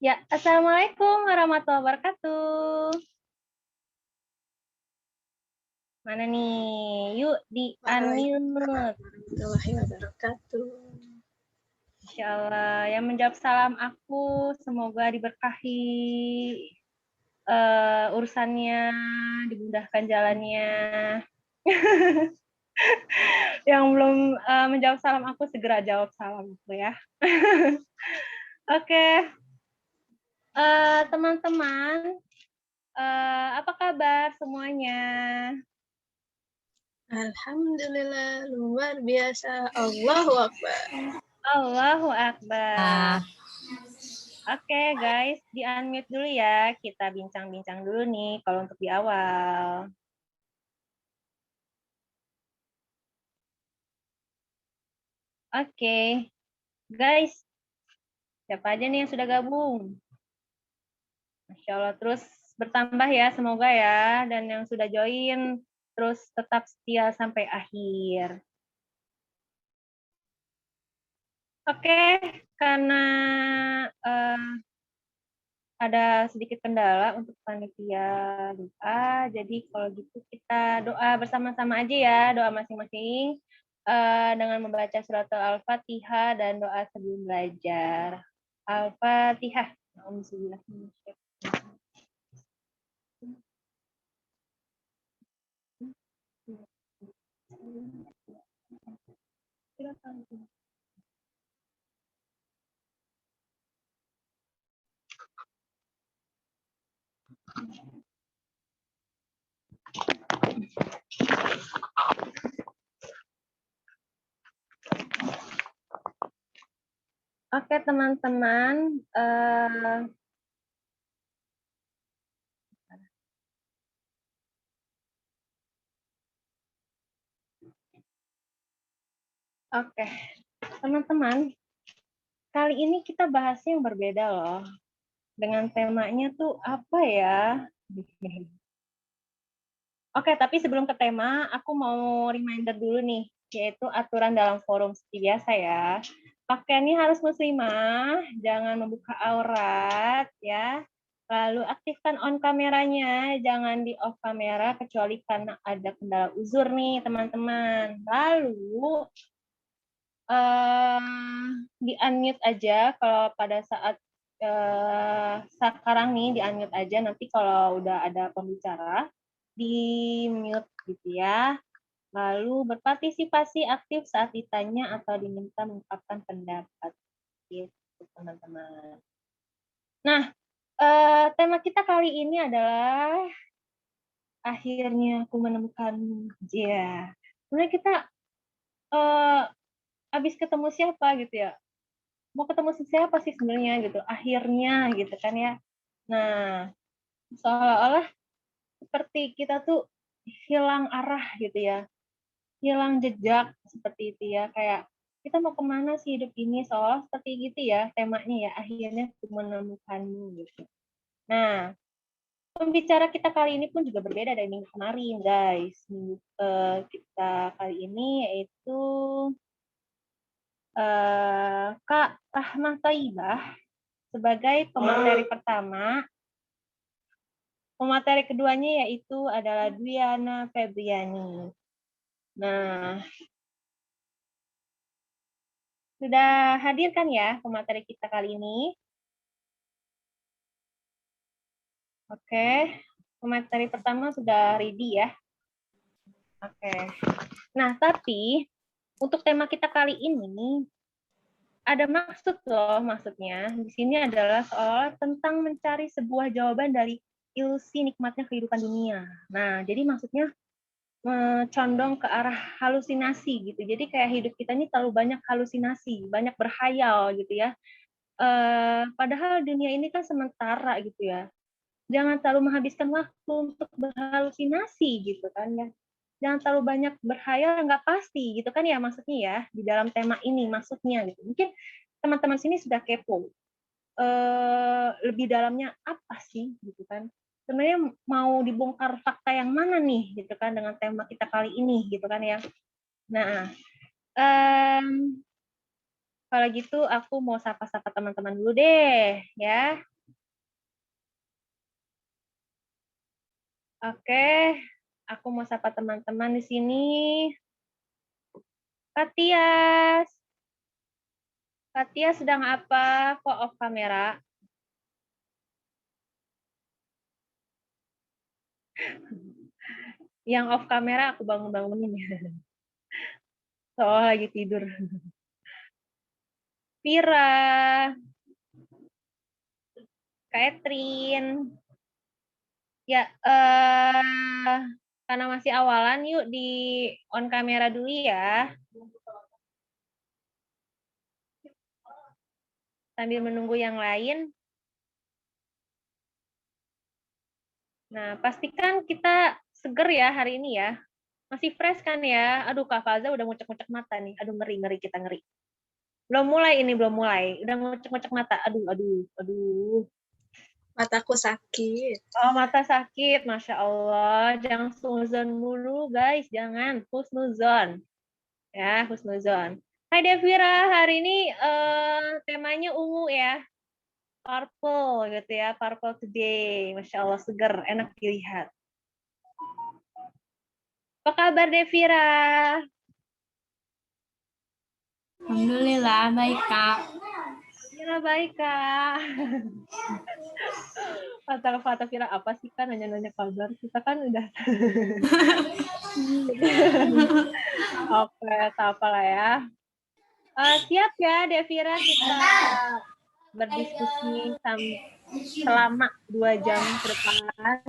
Ya, Assalamualaikum warahmatullahi wabarakatuh. Mana nih? Yuk di-unmute. Warahmatullahi wabarakatuh. Insya Allah. Yang menjawab salam aku, semoga diberkahi urusannya, dimudahkan jalannya. Yang belum menjawab salam aku, segera jawab salam aku ya. Oke. Teman-teman, apa kabar semuanya? Alhamdulillah, luar biasa. Allahu Akbar. Allahu Akbar. Oke guys, di-unmute dulu ya. Kita bincang-bincang dulu nih kalau untuk di awal. Oke. Guys, siapa aja nih yang sudah gabung? Masya Allah, terus bertambah ya, semoga ya. Dan yang sudah join, terus tetap setia sampai akhir. Oke, karena ada sedikit kendala untuk panitia doa, jadi kalau gitu kita doa bersama-sama aja ya, doa masing-masing dengan membaca surat Al-Fatihah dan doa sebelum belajar. Al-Fatihah. Oke teman-teman, oke teman-teman, kali ini kita bahasnya yang berbeda loh. Dengan temanya tuh apa ya? Oke, tapi sebelum ke tema, aku mau reminder dulu nih, yaitu aturan dalam forum seperti biasa ya. Pakaiannya harus muslimah, jangan membuka aurat ya. Lalu aktifkan on kameranya, jangan di off kamera kecuali karena ada kendala uzur nih teman-teman. Lalu di unmute aja kalau pada saat sekarang nih di unmute aja, nanti kalau udah ada pembicara di mute gitu ya. Lalu berpartisipasi aktif saat ditanya atau diminta mengungkapkan pendapat gitu teman-teman. Nah, tema kita kali ini adalah akhirnya aku menemukan dia. Sebenarnya kita habis ketemu siapa gitu ya? Mau ketemu siapa sih sebenarnya gitu? Akhirnya gitu kan ya. Nah, seolah-olah seperti kita tuh hilang arah gitu ya, hilang jejak seperti itu ya, kayak kita mau kemana sih hidup ini, seolah seperti gitu ya temanya ya, akhirnya aku menemukanmu gitu. Nah, pembicara kita kali ini pun juga berbeda dari minggu kemarin guys. Minggu kita kali ini yaitu Kak Rahmah Thaibah sebagai pemateri pertama. Pemateri keduanya yaitu adalah Dwiana Febriani. Nah, sudah hadir kan ya pemateri kita kali ini? Oke, pemateri pertama sudah ready ya? Oke. Nah, tapi untuk tema kita kali ini ada maksud loh, maksudnya. Di sini adalah soal tentang mencari sebuah jawaban dari ilusi nikmatnya kehidupan dunia. Nah, jadi maksudnya condong ke arah halusinasi gitu. Jadi kayak hidup kita ini terlalu banyak halusinasi, banyak berhayal gitu ya. Padahal dunia ini kan sementara gitu ya. Jangan terlalu menghabiskan waktu untuk berhalusinasi gitu kan ya. Jangan terlalu banyak berhayal nggak pasti gitu kan ya maksudnya ya di dalam tema ini maksudnya gitu. Mungkin teman-teman sini sudah kepo. Lebih dalamnya apa sih gitu kan. Sebenarnya mau dibongkar fakta yang mana nih gitu kan dengan tema kita kali ini gitu kan ya. Nah, kalau gitu aku mau sapa-sapa teman-teman dulu deh ya. Oke, aku mau sapa teman-teman di sini. Katias. Katias sedang apa? Kok off kamera? Yang off kamera aku bangun-bangunin ya. Soal lagi tidur. Vira. Catherine. Ya, karena masih awalan, yuk di on kamera dulu ya. Sambil menunggu yang lain. Nah, pastikan kita seger ya hari ini ya. Masih fresh kan ya? Aduh, Kak Faza udah ngucek-ngucek mata nih. Aduh, ngeri-ngeri kita ngeri. Belum mulai ini, belum mulai. Udah ngucek-ngucek mata. Aduh. Mataku sakit. Oh, mata sakit. Masya Allah. Jangan suzon mulu, guys. Jangan. Husnuzon. Ya, husnuzon. Hai Devira, hari ini temanya ungu ya. Purple gitu ya. Purple today. Masya Allah, seger. Enak dilihat. Apa kabar Devira? Alhamdulillah baik Kak. Alhamdulillah baik Kak. Kata Vira apa sih kan nanya-nanya kabar, kita kan udah. Oke, tak apa lah ya. Siap ya Devira, kita berdiskusi selama 2 jam ke depan.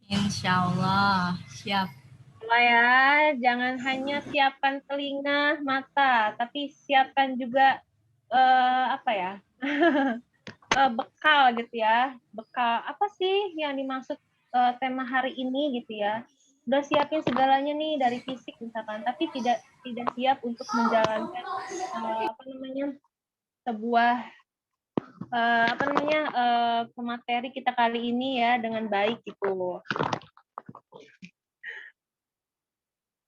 Insya Allah siap. Ya, jangan hanya siapkan telinga, mata, tapi siapkan juga apa ya? Bekal gitu ya. Bekal apa sih yang dimaksud tema hari ini gitu ya. Udah siapin segalanya nih dari fisik misalkan, tapi tidak siap untuk menjalankan apa namanya? Sebuah pemateri kita kali ini ya dengan baik gitu.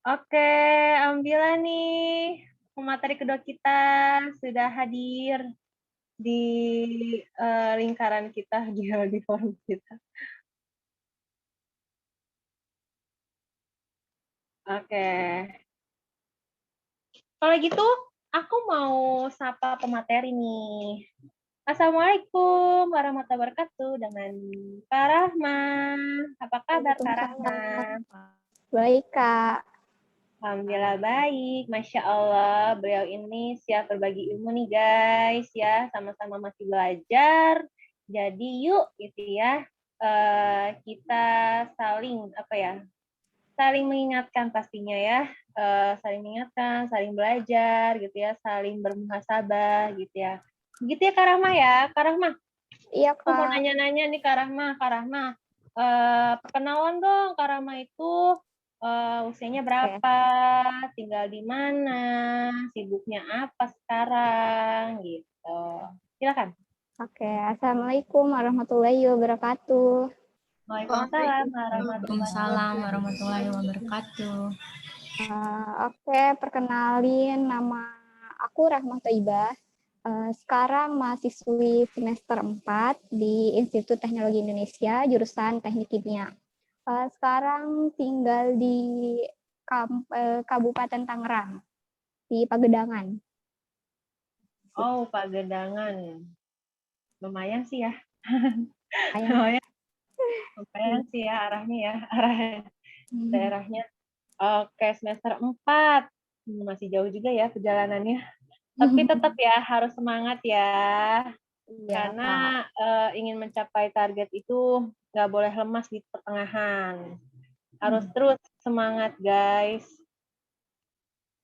Oke, alhamdulillah nih pemateri kedua kita sudah hadir di lingkaran kita, di forum kita. Oke. Kalau gitu, aku mau sapa pemateri nih. Assalamualaikum warahmatullahi wabarakatuh dengan Kak Rahma. Apa kabar Kak Rahma? Baik, Kak. Alhamdulillah baik. Masya Allah, beliau ini siap berbagi ilmu nih guys ya. Sama-sama masih belajar. Jadi yuk gitu ya, kita saling saling mengingatkan pastinya ya. Saling mengingatkan, saling belajar gitu ya, saling bermuhasabah gitu ya. Begitu ya Kak Rahma ya. Kak Rahma, Iya, aku mau Kak. nanya-nanya nih Kak Rahma. Kak Rahma, perkenalan dong Kak Rahma itu usianya berapa, tinggal di mana, sibuknya apa sekarang gitu. Silakan. Oke, Assalamualaikum warahmatullahi wabarakatuh. Waalaikumsalam Waalaikumsalam warahmatullahi wabarakatuh. Oke, perkenalin nama aku Rahmah Thaibah. Sekarang mahasiswi semester 4 di Institut Teknologi Indonesia, jurusan Teknik Kimia. Sekarang tinggal di Kabupaten Tangerang, di Pagedangan. Oh, Pagedangan. Lumayan sih ya. Lumayan sih ya arahnya ya. Arah daerahnya. Oke, semester 4. Masih jauh juga ya perjalanannya. Tapi tetap ya harus semangat ya. Karena ingin mencapai target itu nggak boleh lemas di pertengahan. Harus terus semangat guys.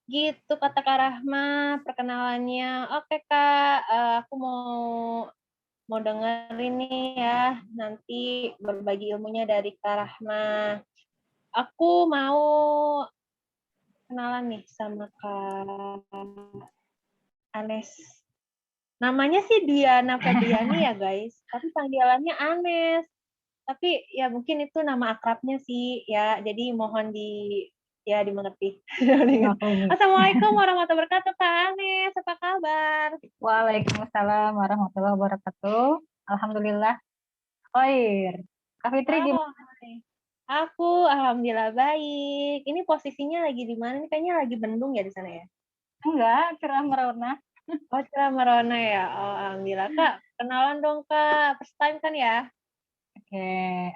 Gitu kata Kak Rahma perkenalannya. Oke Kak, aku mau dengerin nih ya nanti berbagi ilmunya dari Kak Rahma. Aku mau kenalan nih sama Kak Anes. Namanya sih Diana Febriani ya guys, tapi panggilannya Anes. Tapi ya mungkin itu nama akrabnya sih ya, jadi mohon dimengerti. Assalamualaikum warahmatullahi wabarakatuh Kak Anes, apa kabar? Waalaikumsalam warahmatullahi wabarakatuh. Alhamdulillah. Khair. Kak Fitri gimana? Aku alhamdulillah baik. Ini posisinya lagi di mana nih? Kayaknya lagi mendung ya di sana ya? Enggak, cerah merona. Oh, cerah merona ya. Oh, alhamdulillah. Kak, kenalan dong, Kak. First time kan ya? Oke,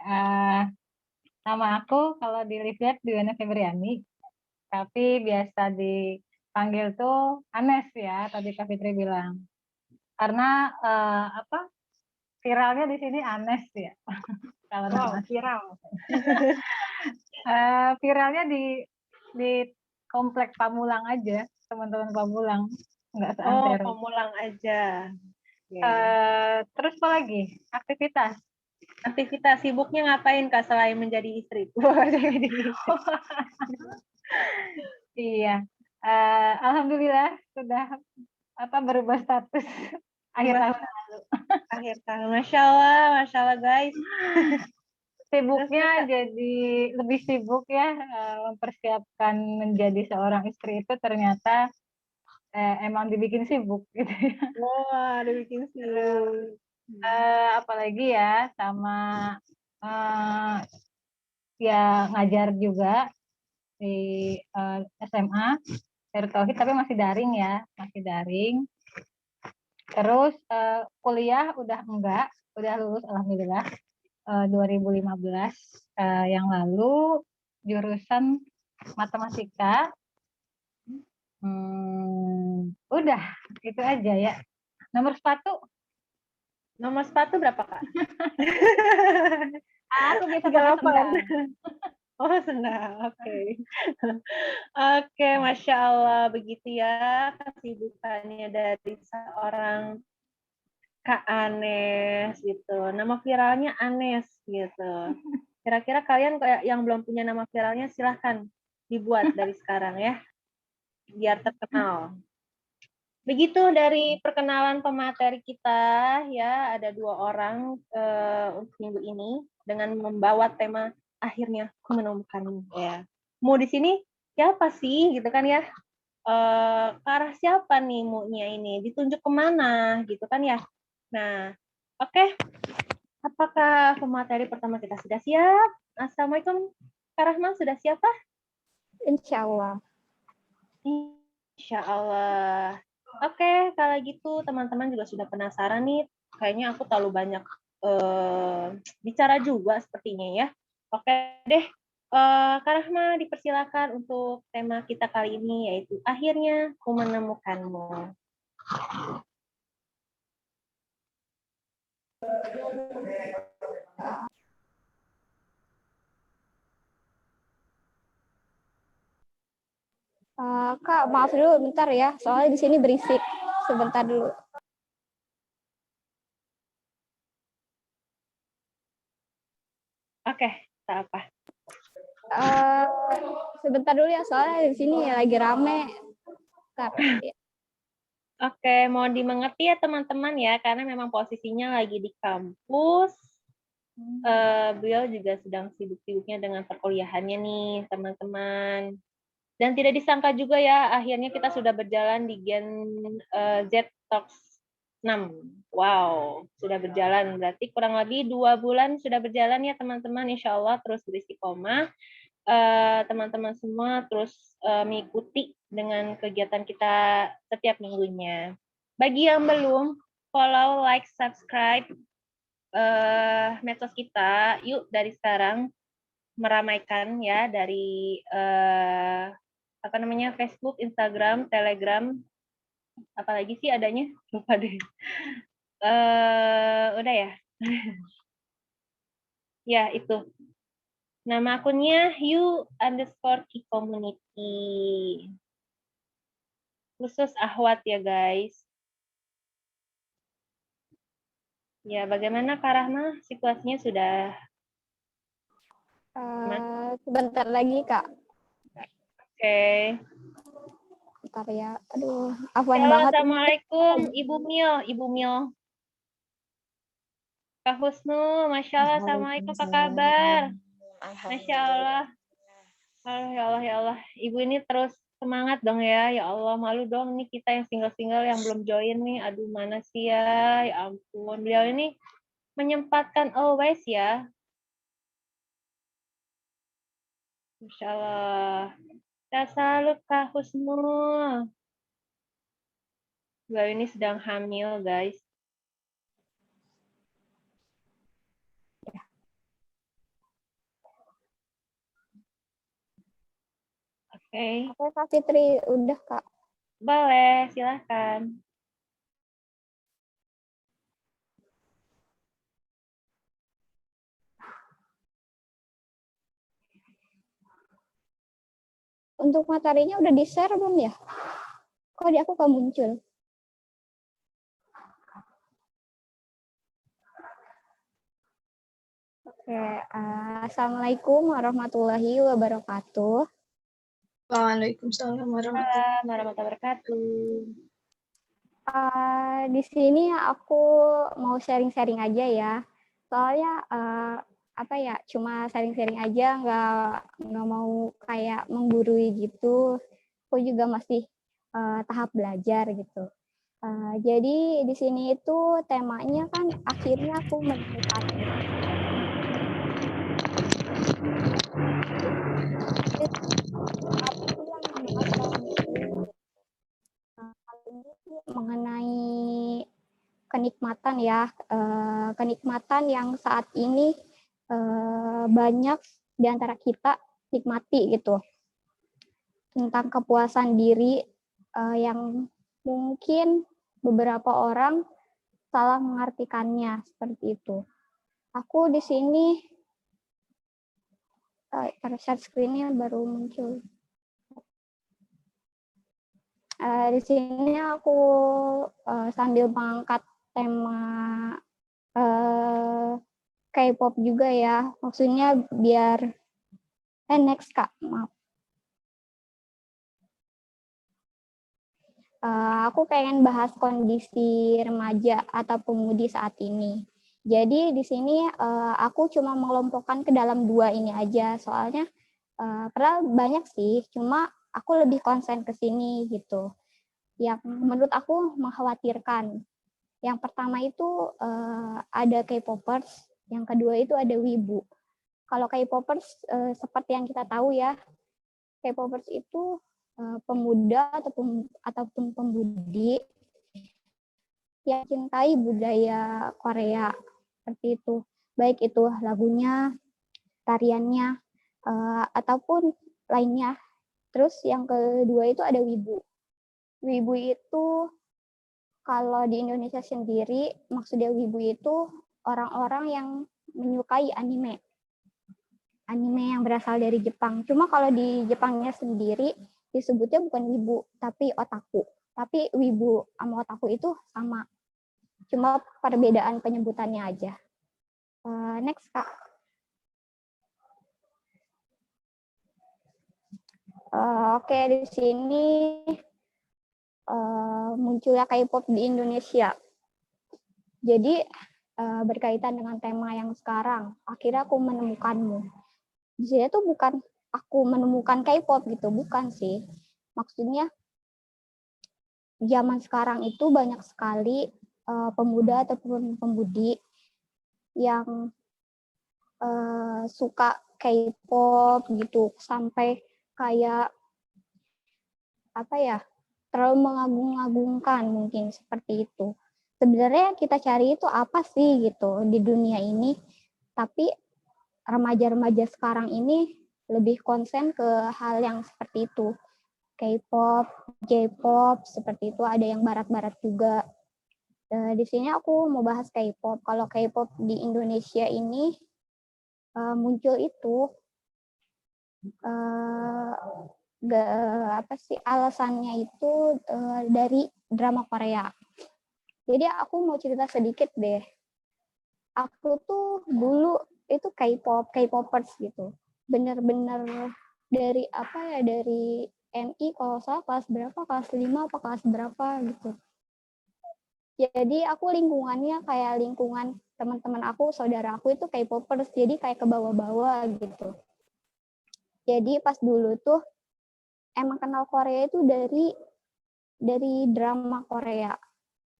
nama aku kalau dilihat Duana Febriani, tapi biasa dipanggil tuh Anes ya, tadi Kak Fitri bilang. Karena apa viralnya di sini Anes ya, kalau Wow, nama. viral. Viralnya di komplek Pamulang aja, teman-teman Pamulang, nggak Oh, seantero. pemulang aja. Oke. Terus apa lagi? Aktivitas. Aktivitas sibuknya ngapain, Kak, selain menjadi istri? Wah, jadi istri. Iya, alhamdulillah sudah berubah status akhir tahun. Akhir tahun. Masya Allah, guys. Sibuknya Terus, Kak, jadi lebih sibuk ya, mempersiapkan menjadi seorang istri itu ternyata emang dibikin sibuk gitu ya. wah, ada bikin sibuk. Apalagi ya sama eh, ya ngajar juga di SMA Darut Tauhid, tapi masih daring ya, masih daring. Terus kuliah udah enggak, udah lulus alhamdulillah 2015 yang lalu, jurusan matematika. Udah itu aja ya. Nomor sepatu Nomor sepatu berapa, Kak? aku bisa pakai 38. sendal. Oh, senang. Oke. Oke, Masya Allah. Begitu ya kesibukannya dari seorang Kak Anes gitu. Nama viralnya Anes gitu. Kira-kira kalian kayak yang belum punya nama viralnya silahkan dibuat dari sekarang ya, biar terkenal. Begitu dari perkenalan pemateri kita ya, ada 2 orang untuk minggu ini dengan membawa tema akhirnya aku menemukanmu ya. Mau di sini siapa sih gitu kan ya? Ke arah siapa nih maunya ini? Ditunjuk kemana gitu kan ya? Nah, oke. Apakah pemateri pertama kita sudah siap? Assalamualaikum, Kak Rahma, sudah siap kah? Insya Allah. Insya Allah. Oke, kalau gitu teman-teman juga sudah penasaran nih. Kayaknya aku terlalu banyak bicara juga sepertinya ya. Oke deh, Kak Rahma dipersilakan untuk tema kita kali ini, yaitu akhirnya aku menemukanmu. Kak, maaf dulu bentar ya, soalnya di sini berisik. Sebentar dulu. Oke, tak apa. Sebentar dulu ya, soalnya di sini lagi rame. Bentar, ya. Oke, mohon dimengerti ya teman-teman ya, karena memang posisinya lagi di kampus. Beliau juga sedang sibuk-sibuknya dengan perkuliahannya nih, teman-teman. Dan tidak disangka juga ya, akhirnya kita sudah berjalan di Gen Z Talks 6. Wow, sudah berjalan. Berarti kurang lebih 2 bulan sudah berjalan ya teman-teman. Insya Allah terus beristiqomah. Teman-teman semua terus mengikuti dengan kegiatan kita setiap minggunya. Bagi yang belum, follow, like, subscribe medsos kita. Yuk dari sekarang meramaikan ya dari Facebook, Instagram, Telegram, apalagi sih adanya lupa deh. Udah ya. Ya itu. Nama akunnya you_key community. Khusus Ahwat ya guys. Ya bagaimana Kak Rahma? Situasinya sudah Sebentar lagi, Kak. oke. Bentar ya. Aduh, afwan Halo, banget. Assalamualaikum Ibu Mil. Kak Husnu, Masya Allah, Assalamualaikum, apa kabar? Masya Allah. Ya Allah, ya Allah. Ibu ini terus semangat dong ya. Ya Allah, malu dong nih kita yang single-single yang belum join nih. Aduh, mana sih ya? Ya ampun. Beliau ini menyempatkan always ya. Masya Allah. Saya salut Kak Husnul. Beliau ini sedang hamil, guys. Oke, Oke, Kak Fitri, udah Kak. boleh, silahkan. Untuk materinya udah di-share belum ya? Kok di aku nggak muncul? Oke, Assalamualaikum warahmatullahi wabarakatuh. Waalaikumsalam warahmatullahi Warahmatullahi wabarakatuh. Di sini aku mau sharing-sharing aja ya. Soalnya apa ya, cuma sharing-sharing aja, nggak mau kayak menggurui gitu. Aku juga masih tahap belajar gitu. Jadi di sini itu temanya kan akhirnya aku menemukan aku yang membahas dalam buku kali ini mengenai kenikmatan ya, kenikmatan yang saat ini banyak di antara kita nikmati gitu, tentang kepuasan diri yang mungkin beberapa orang salah mengartikannya seperti itu. Aku di sini share screen-nya baru muncul. Di sini aku sambil mengangkat tema K-pop juga ya, maksudnya biar next Kak, maaf. Aku pengen bahas kondisi remaja atau pemudi saat ini. Jadi di sini aku cuma mengelompokkan ke dalam dua ini aja, soalnya padahal banyak sih, cuma aku lebih konsen ke sini gitu. Yang menurut aku mengkhawatirkan. Yang pertama itu ada K-popers, yang kedua itu ada wibu. Kalau K-popers seperti yang kita tahu ya, K-popers itu pemuda ataupun pemudi yang cintai budaya Korea seperti itu, baik itu lagunya, tariannya, ataupun lainnya. Terus yang kedua itu ada wibu. Wibu itu kalau di Indonesia sendiri, maksudnya wibu itu orang-orang yang menyukai anime. Anime yang berasal dari Jepang. Cuma kalau di Jepangnya sendiri disebutnya bukan wibu, tapi otaku. Tapi wibu sama otaku itu sama. Cuma perbedaan penyebutannya aja. Next, Kak. Oke, di sini munculnya K-pop di Indonesia. Jadi berkaitan dengan tema yang sekarang, akhirnya aku menemukanmu. Di sini tuh bukan aku menemukan K-pop gitu, bukan sih. Maksudnya zaman sekarang itu banyak sekali pemuda ataupun pemudi yang suka K-pop gitu, sampai kayak apa ya, terlalu mengagung-agungkan mungkin seperti itu. Sebenarnya yang kita cari itu apa sih gitu di dunia ini, tapi remaja-remaja sekarang ini lebih konsen ke hal yang seperti itu. K-pop, J-pop, seperti itu, ada yang barat-barat juga. Di sini aku mau bahas K-pop. Kalau K-pop di Indonesia ini muncul itu apa sih alasannya itu dari drama Korea. Jadi aku mau cerita sedikit deh. Aku tuh dulu itu K-popers gitu. Bener-bener dari apa ya, dari MI kalau salah kelas berapa, kelas 5 apa kelas berapa gitu. Jadi aku lingkungannya kayak lingkungan teman-teman aku, saudara aku itu K-popers, jadi kayak ke bawah-bawah gitu. Jadi pas dulu tuh emang kenal Korea itu dari drama Korea.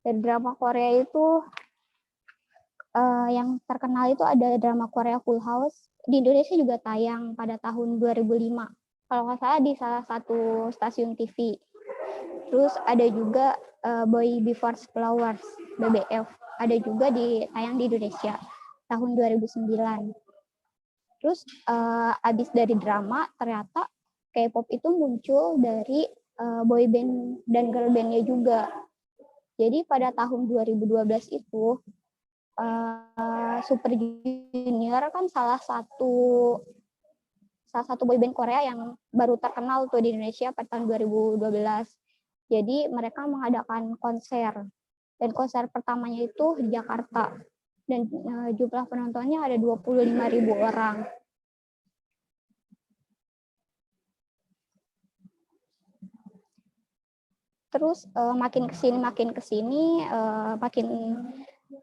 Dari drama Korea itu Yang terkenal itu ada drama Korea Full House. Di Indonesia juga tayang pada tahun 2005. Kalau nggak salah di salah satu stasiun TV. Terus ada juga Boy Before Flowers, BBF. Ada juga tayang di Indonesia tahun 2009. Terus abis dari drama, ternyata K-pop itu muncul dari boy band dan girl bandnya juga. Jadi pada tahun 2012 itu Super Junior kan salah satu boy band Korea yang baru terkenal tuh di Indonesia pada tahun 2012. Jadi mereka mengadakan konser, dan konser pertamanya itu di Jakarta, dan jumlah penontonnya ada 25.000 orang. Terus makin kesini makin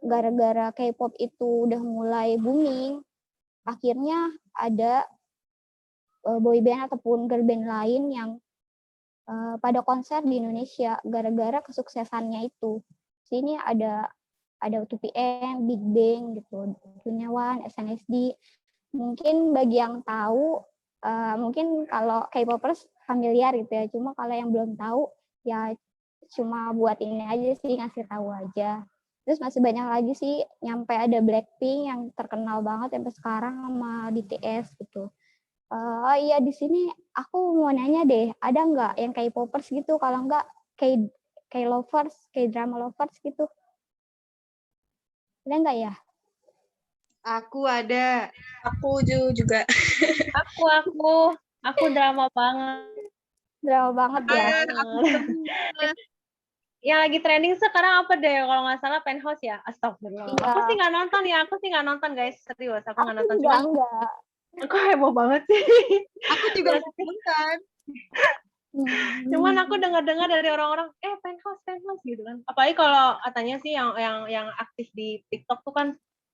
gara-gara K-pop itu udah mulai booming, akhirnya ada boy band ataupun girl band lain yang pada konser di Indonesia gara-gara kesuksesannya itu. Sini ada 2PM, Big Bang gitu, Junior One, SNSD. Mungkin bagi yang tahu, mungkin kalau K-popers familiar gitu ya. Cuma kalau yang belum tahu, ya cuma buat ini aja sih, ngasih tahu aja. Terus masih banyak lagi sih, nyampe ada Blackpink yang terkenal banget sampai sekarang sama BTS gitu. Oh iya, di sini aku mau nanya deh, ada nggak yang K-popers gitu? Kalau nggak K-lovers, K-drama lovers gitu? Ada nggak ya? Aku ada. Aku juga. Aku drama banget. Drama banget ya. Yang lagi trending sekarang apa deh? Kalau nggak salah Penthouse ya. Astagfirullah. Iya. Aku sih nggak nonton guys, serius. Aku nggak nonton. Juga Cuman enggak. aku heboh banget sih. Aku juga nonton. Cuman aku dengar-dengar dari orang-orang, Penthouse gitu kan. Apalagi kalau katanya sih yang aktif di TikTok tuh kan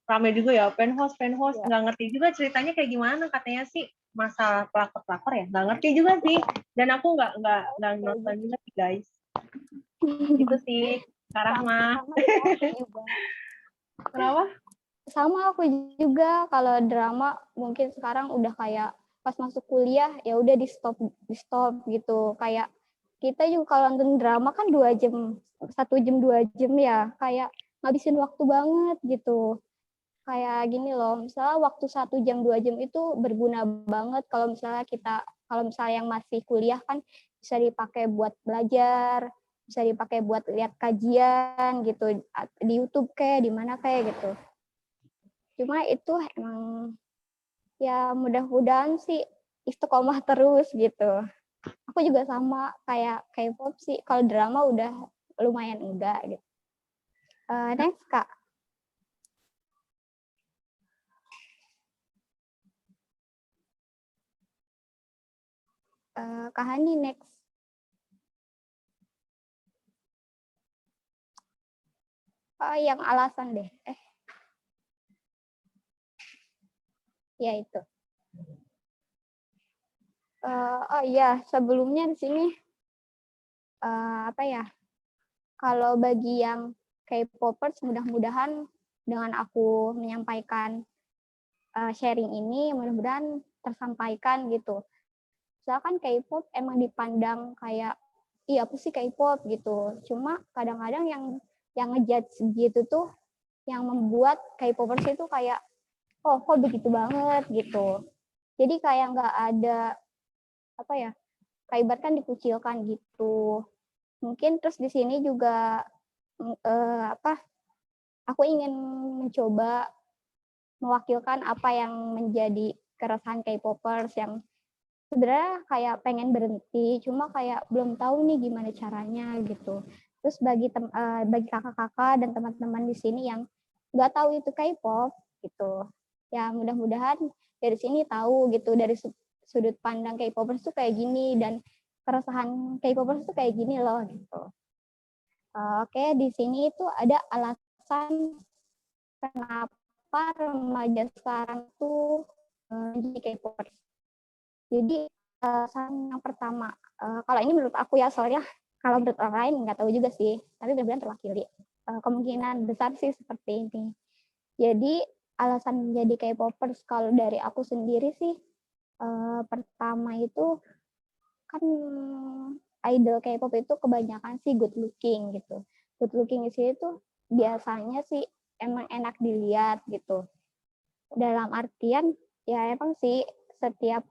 rame juga ya, Penthouse. Ya. Nggak ngerti juga ceritanya kayak gimana. Katanya sih masalah pelakor ya. Nggak ngerti juga sih. Dan aku nggak nonton juga sih guys. Itu sih sekarang mah. Kenapa? Sama aku juga, kalau drama mungkin sekarang udah kayak pas masuk kuliah ya udah di stop gitu. Kayak kita juga kalau nonton drama kan 2 jam, 1 jam 2 jam ya, kayak ngabisin waktu banget gitu. Kayak gini loh, misalnya waktu 1 jam 2 jam itu berguna banget kalau misalnya yang masih kuliah kan bisa dipakai buat belajar, bisa dipakai buat lihat kajian gitu di YouTube kayak di mana kayak gitu. Cuma itu emang ya mudah-mudahan sih istiqomah terus gitu. Aku juga sama kayak K-pop sih, kalau drama udah lumayan enggak gitu. Next Kak. Kak Hani next. Yang alasan deh. Ya itu. Iya, sebelumnya di sini kalau bagi yang K-popers, mudah-mudahan dengan aku menyampaikan sharing ini, mudah-mudahan tersampaikan gitu. Misalkan K-pop emang dipandang kayak, iya apa sih K-pop gitu. Cuma kadang-kadang yang ngejudge gitu tuh, yang membuat K-popers itu kayak, oh kok begitu banget gitu. Jadi kayak nggak ada kayak ibaratkan dikucilkan gitu. Mungkin terus di sini juga aku ingin mencoba mewakilkan apa yang menjadi keresahan K-popers yang sebenarnya kayak pengen berhenti, cuma kayak belum tahu nih gimana caranya gitu. Terus bagi kakak-kakak dan teman-teman di sini yang nggak tahu itu K-pop gitu, ya mudah-mudahan dari sini tahu gitu, dari sudut pandang K-popers tuh kayak gini dan keresahan K-popers tuh kayak gini loh gitu. Oke, di sini itu ada alasan kenapa remaja sekarang tuh jadi K-popers. Jadi alasan yang pertama, kalau ini menurut aku ya, soalnya kalau menurut orang lain nggak tahu juga sih, tapi benar-benar terwakili. Kemungkinan besar sih seperti ini. Jadi alasan menjadi K-popers kalau dari aku sendiri sih pertama itu kan idol K-pop itu kebanyakan sih good looking gitu. Good looking di sini tuh biasanya sih emang enak dilihat gitu. Dalam artian ya emang sih setiap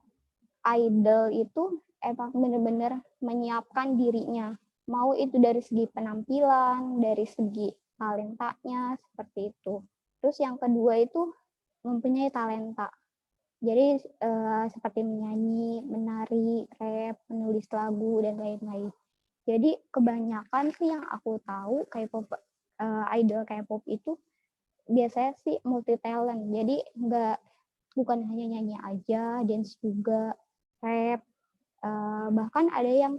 idol itu emang bener-bener menyiapkan dirinya. Mau itu dari segi penampilan, dari segi talentanya, seperti itu. Terus yang kedua itu mempunyai talenta. Jadi seperti menyanyi, menari, rap, menulis lagu, dan lain-lain. Jadi kebanyakan sih yang aku tahu K-pop, idol K-pop itu biasanya sih multi talent. Jadi bukan hanya nyanyi aja, dance juga, rap, bahkan ada yang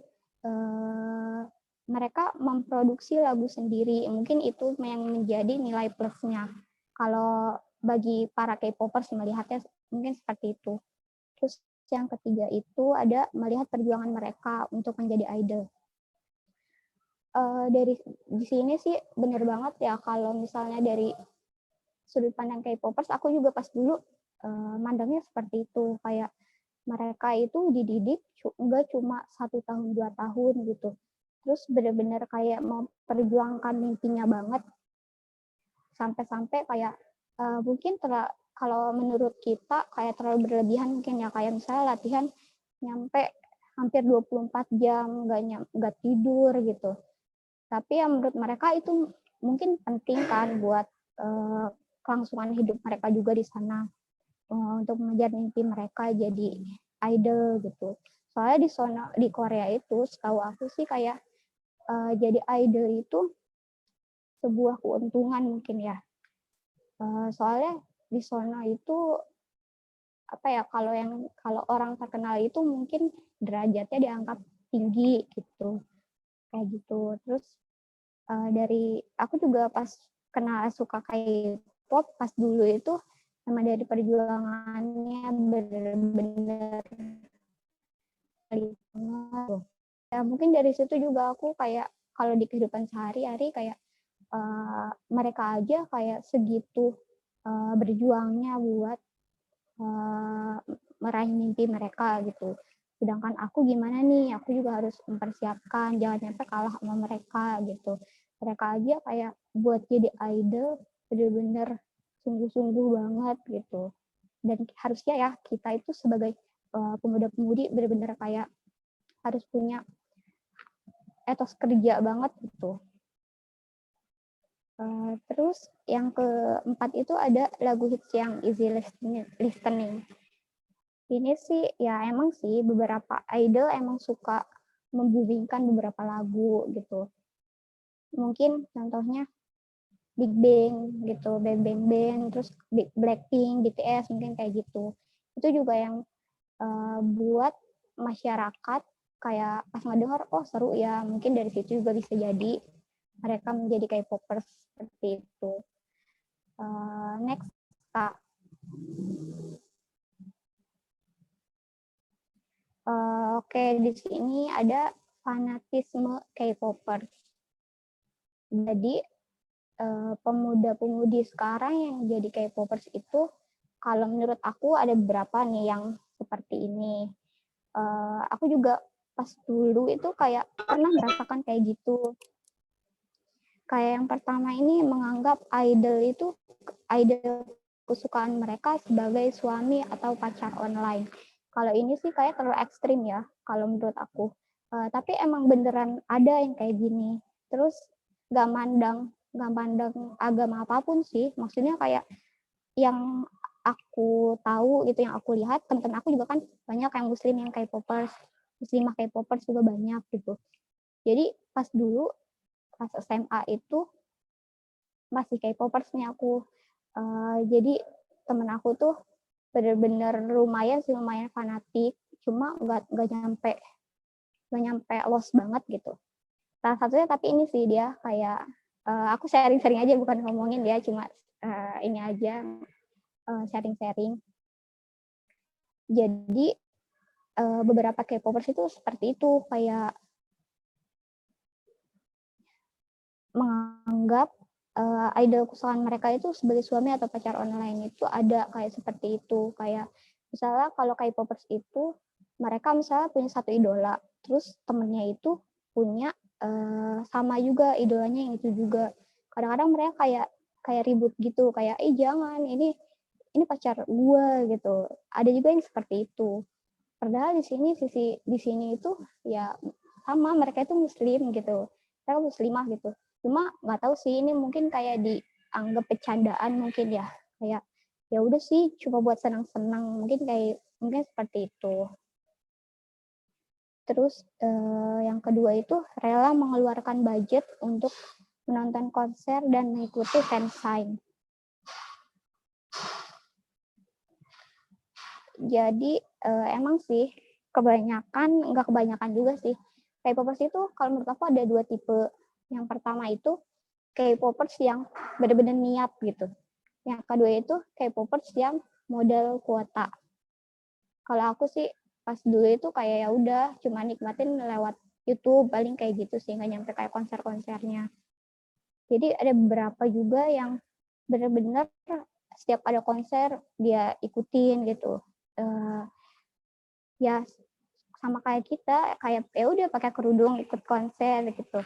mereka memproduksi lagu sendiri. Mungkin itu yang menjadi nilai plusnya. Kalau bagi para K-popers melihatnya mungkin seperti itu. Terus yang ketiga itu ada melihat perjuangan mereka untuk menjadi idol. Dari di sini sih benar banget ya kalau misalnya dari sudut pandang K-popers, aku juga pas dulu mandangnya seperti itu, kayak mereka itu dididik enggak cuma 1 tahun 2 tahun gitu, terus benar-benar kayak memperjuangkan mimpinya banget, sampai-sampai kayak mungkin kalau menurut kita kayak terlalu berlebihan mungkin ya, kayak misalnya latihan nyampe hampir 24 jam nggak tidur gitu. Tapi yang menurut mereka itu mungkin penting kan buat kelangsungan hidup mereka juga di sana, untuk mengejar mimpi mereka jadi idol gitu. Soalnya di Korea itu setahu aku sih kayak jadi idol itu sebuah keuntungan mungkin ya. Soalnya di sana itu apa ya, kalau orang terkenal itu mungkin derajatnya dianggap tinggi gitu, kayak gitu. Terus dari aku juga pas kenal suka K-pop pas dulu itu sama dari perjuangannya benar-benar ya, mungkin dari situ juga aku kayak kalau di kehidupan sehari-hari kayak mereka aja kayak segitu berjuangnya buat meraih mimpi mereka gitu. Sedangkan aku gimana nih, aku juga harus mempersiapkan jangan sampai kalah sama mereka gitu. Mereka aja kayak buat jadi idol bener-bener sungguh-sungguh banget gitu. Dan harusnya ya kita itu sebagai pemuda-pemudi bener-bener kayak harus punya etos kerja banget gitu. Terus yang keempat itu ada lagu hits yang easy listening. Ini sih ya emang sih beberapa idol emang suka membumingkan beberapa lagu gitu. Mungkin contohnya Big Bang gitu, Bang Bang Bang, terus Blackpink, BTS mungkin kayak gitu. Itu juga yang buat masyarakat kayak pas ngedenger, oh seru ya, mungkin dari situ juga bisa jadi mereka menjadi K-popers seperti itu. Next, Kak. Oke, di sini ada fanatisme K-popers. Jadi pemuda-pemudi sekarang yang jadi K-popers itu, kalau menurut aku ada beberapa nih yang seperti ini. Aku juga pas dulu itu kayak pernah merasakan kayak gitu. Kayak yang pertama ini menganggap idol kesukaan mereka sebagai suami atau pacar online. Kalau ini sih kayak terlalu ekstrim ya, kalau menurut aku. Tapi emang beneran ada yang kayak gini. Terus gak mandang agama apapun sih. Maksudnya kayak yang aku tahu gitu, yang aku lihat, teman-teman aku juga kan banyak yang muslim yang K-popers, muslimah K-popers juga banyak gitu. Jadi pas dulu pas SMA itu masih K-popers nih aku. Jadi temen aku tuh bener-bener lumayan fanatik, cuma nggak nyampe los banget gitu. Salah satunya tapi ini sih dia kayak aku sharing-sharing aja, bukan ngomongin dia, cuma ini aja sharing-sharing. Jadi beberapa K-popers itu seperti itu, kayak menganggap idol kesukaan mereka itu sebagai suami atau pacar online itu ada kayak seperti itu. Kayak misalnya kalau K-popers itu mereka misalnya punya satu idola, terus temennya itu punya sama juga idolanya yang itu juga. Kadang-kadang mereka kayak ribut gitu, kayak jangan ini pacar gue gitu. Ada juga yang seperti itu. Padahal di sini itu ya sama, mereka itu muslim gitu. Mereka muslimah gitu. Cuma nggak tahu sih, ini mungkin kayak dianggap bercandaan mungkin ya. Kayak ya udah sih cuma buat senang-senang, mungkin seperti itu. Terus yang kedua itu rela mengeluarkan budget untuk menonton konser dan mengikuti fansign. Jadi emang sih nggak kebanyakan juga sih. K-popers itu kalau menurut aku ada dua tipe. Yang pertama itu K-popers yang benar-benar niat gitu. Yang kedua itu K-popers yang modal kuota. Kalau aku sih pas dulu itu kayak ya udah cuma nikmatin lewat YouTube, paling kayak gitu sih, nggak nyampe kayak konser-konsernya. Jadi ada beberapa juga yang benar-benar setiap ada konser dia ikutin gitu. Ya sama kayak kita, kayak ya udah pakai kerudung ikut konser gitu.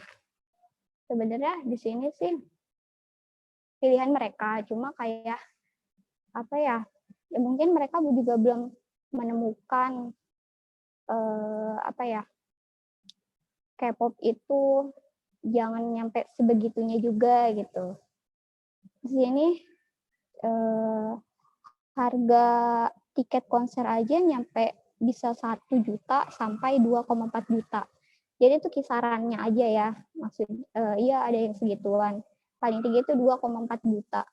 Sebenarnya di sini sih pilihan mereka, cuma kayak apa ya mungkin mereka juga belum menemukan K-pop itu jangan nyampe sebegitunya juga gitu. Di sini harga tiket konser aja nyampe bisa 1 juta sampai 2,4 juta. Jadi itu kisarannya aja ya. Iya ada yang segituan. Paling tinggi itu 2,4 juta.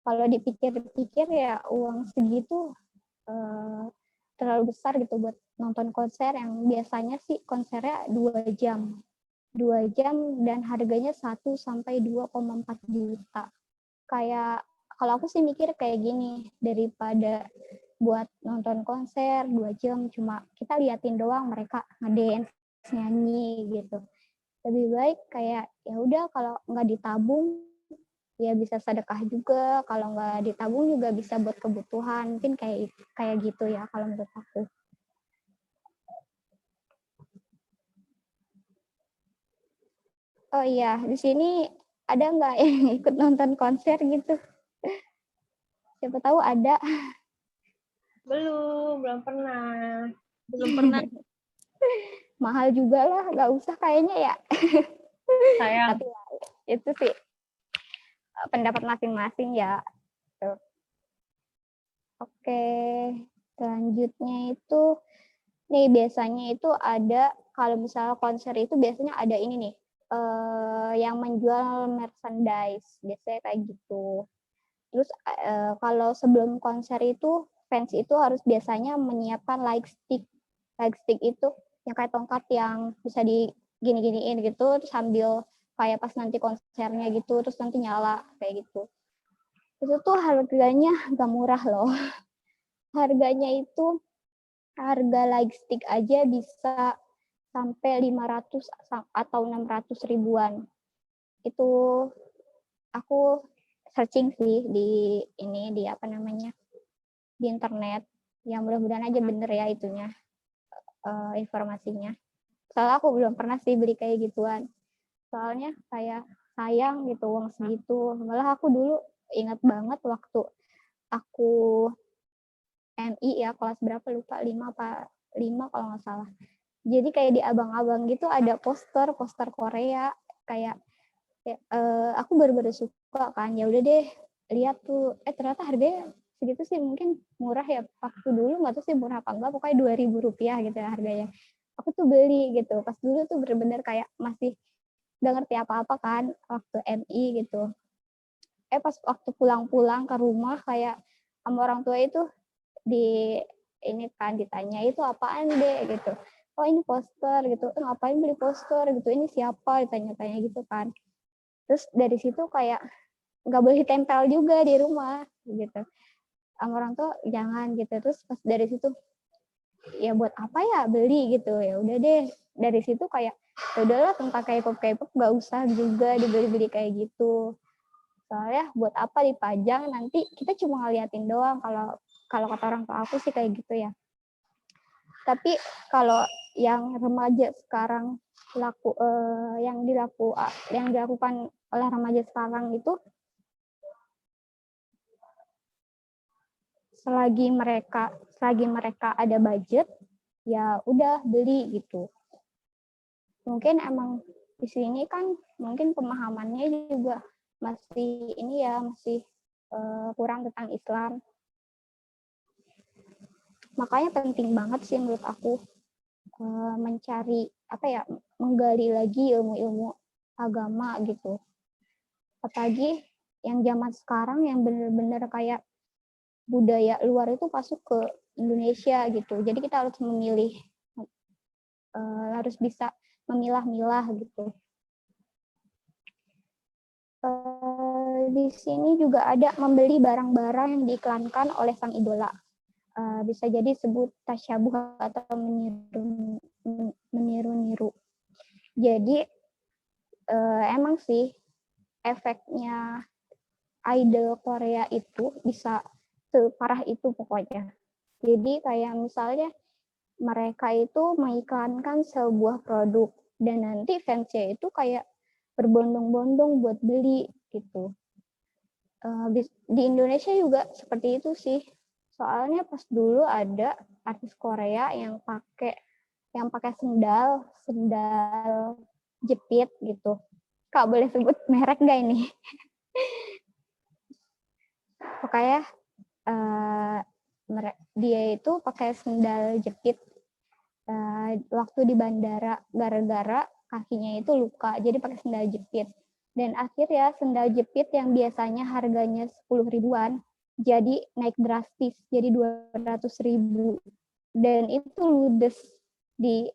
Kalau dipikir-pikir ya uang segitu terlalu besar gitu buat nonton konser yang biasanya sih konsernya 2 jam. 2 jam dan harganya 1 sampai 2,4 juta. Kayak kalau aku sih mikir kayak gini, daripada buat nonton konser 2 jam cuma kita liatin doang mereka ngedance, nyanyi gitu. Lebih baik kayak ya udah kalau nggak ditabung ya bisa sedekah juga, kalau nggak ditabung juga bisa buat kebutuhan, mungkin kayak gitu ya kalau menurut aku. Oh iya, di sini ada nggak yang ikut nonton konser gitu? Siapa tahu ada. Belum pernah. Belum pernah. Mahal juga lah, nggak usah kayaknya ya. Sayang. Tapi itu sih pendapat masing-masing ya. Tuh. Oke, selanjutnya itu nih biasanya itu ada kalau misalnya konser itu biasanya ada ini nih yang menjual merchandise, biasanya kayak gitu. Terus kalau sebelum konser itu fans itu harus biasanya menyiapkan light stick. Light stick itu yang kayak tongkat yang bisa digini-giniin gitu, terus sambil kayak pas nanti konsernya gitu, terus nanti nyala kayak gitu. Itu tuh harganya gak murah loh. Harganya itu harga light stick aja bisa sampai 500 atau 600 ribuan. Itu aku searching sih di internet. Ya mudah-mudahan aja bener ya itunya informasinya. Soalnya aku belum pernah sih beli kayak gituan. Soalnya kayak sayang gitu uang segitu. Malah aku dulu ingat banget waktu aku MI ya kelas berapa lupa 5 kalau nggak salah. Jadi kayak di abang-abang gitu ada poster Korea kayak aku baru-baru suka kan, ya udah deh lihat tuh ternyata harganya segitu sih, mungkin murah ya waktu dulu, nggak tahu sih murah apa enggak, pokoknya 2.000 rupiah gitu ya harganya. Aku tuh beli gitu pas dulu tuh bener-bener kayak masih nggak ngerti apa-apa kan waktu MI gitu. Pas waktu pulang-pulang ke rumah kayak sama orang tua itu ini kan ditanya itu apaan deh gitu. Oh ini poster gitu, ngapain beli poster gitu, ini siapa, ditanya-tanya gitu kan. Terus dari situ kayak nggak boleh tempel juga di rumah gitu. Sama orang tuh jangan gitu. Terus pas dari situ ya buat apa ya beli gitu. Ya udah deh dari situ kayak ya udahlah tentang K-pop nggak usah juga dibeli-beli kayak gitu. Soalnya buat apa dipajang, nanti kita cuma ngeliatin doang. Kalau kata orang tua aku sih kayak gitu ya. Tapi kalau yang remaja sekarang yang dilakukan oleh remaja sekarang itu, selagi mereka ada budget, ya udah beli gitu. Mungkin emang di sini kan mungkin pemahamannya juga masih kurang tentang Islam. Makanya penting banget sih menurut aku mencari menggali lagi ilmu-ilmu agama gitu. Apalagi yang zaman sekarang yang benar-benar kayak budaya luar itu masuk ke Indonesia gitu. Jadi kita harus harus bisa memilah-milah gitu. Di sini juga ada membeli barang-barang yang diiklankan oleh sang idola. Bisa jadi sebut tasyabuh atau meniru-niru. Jadi emang sih efeknya idol Korea itu bisa separah itu pokoknya. Jadi kayak misalnya mereka itu mengiklankan sebuah produk dan nanti fansnya itu kayak berbondong-bondong buat beli gitu. Di Indonesia juga seperti itu sih. Soalnya pas dulu ada artis Korea yang pakai sendal jepit gitu. Kak boleh sebut merek nggak ini? Pokoknya dia itu pakai sendal jepit waktu di bandara gara-gara kakinya itu luka, jadi pakai sendal jepit. Dan akhirnya sendal jepit yang biasanya harganya 10 ribuan jadi naik drastis jadi 200 ribu. Dan itu ludes di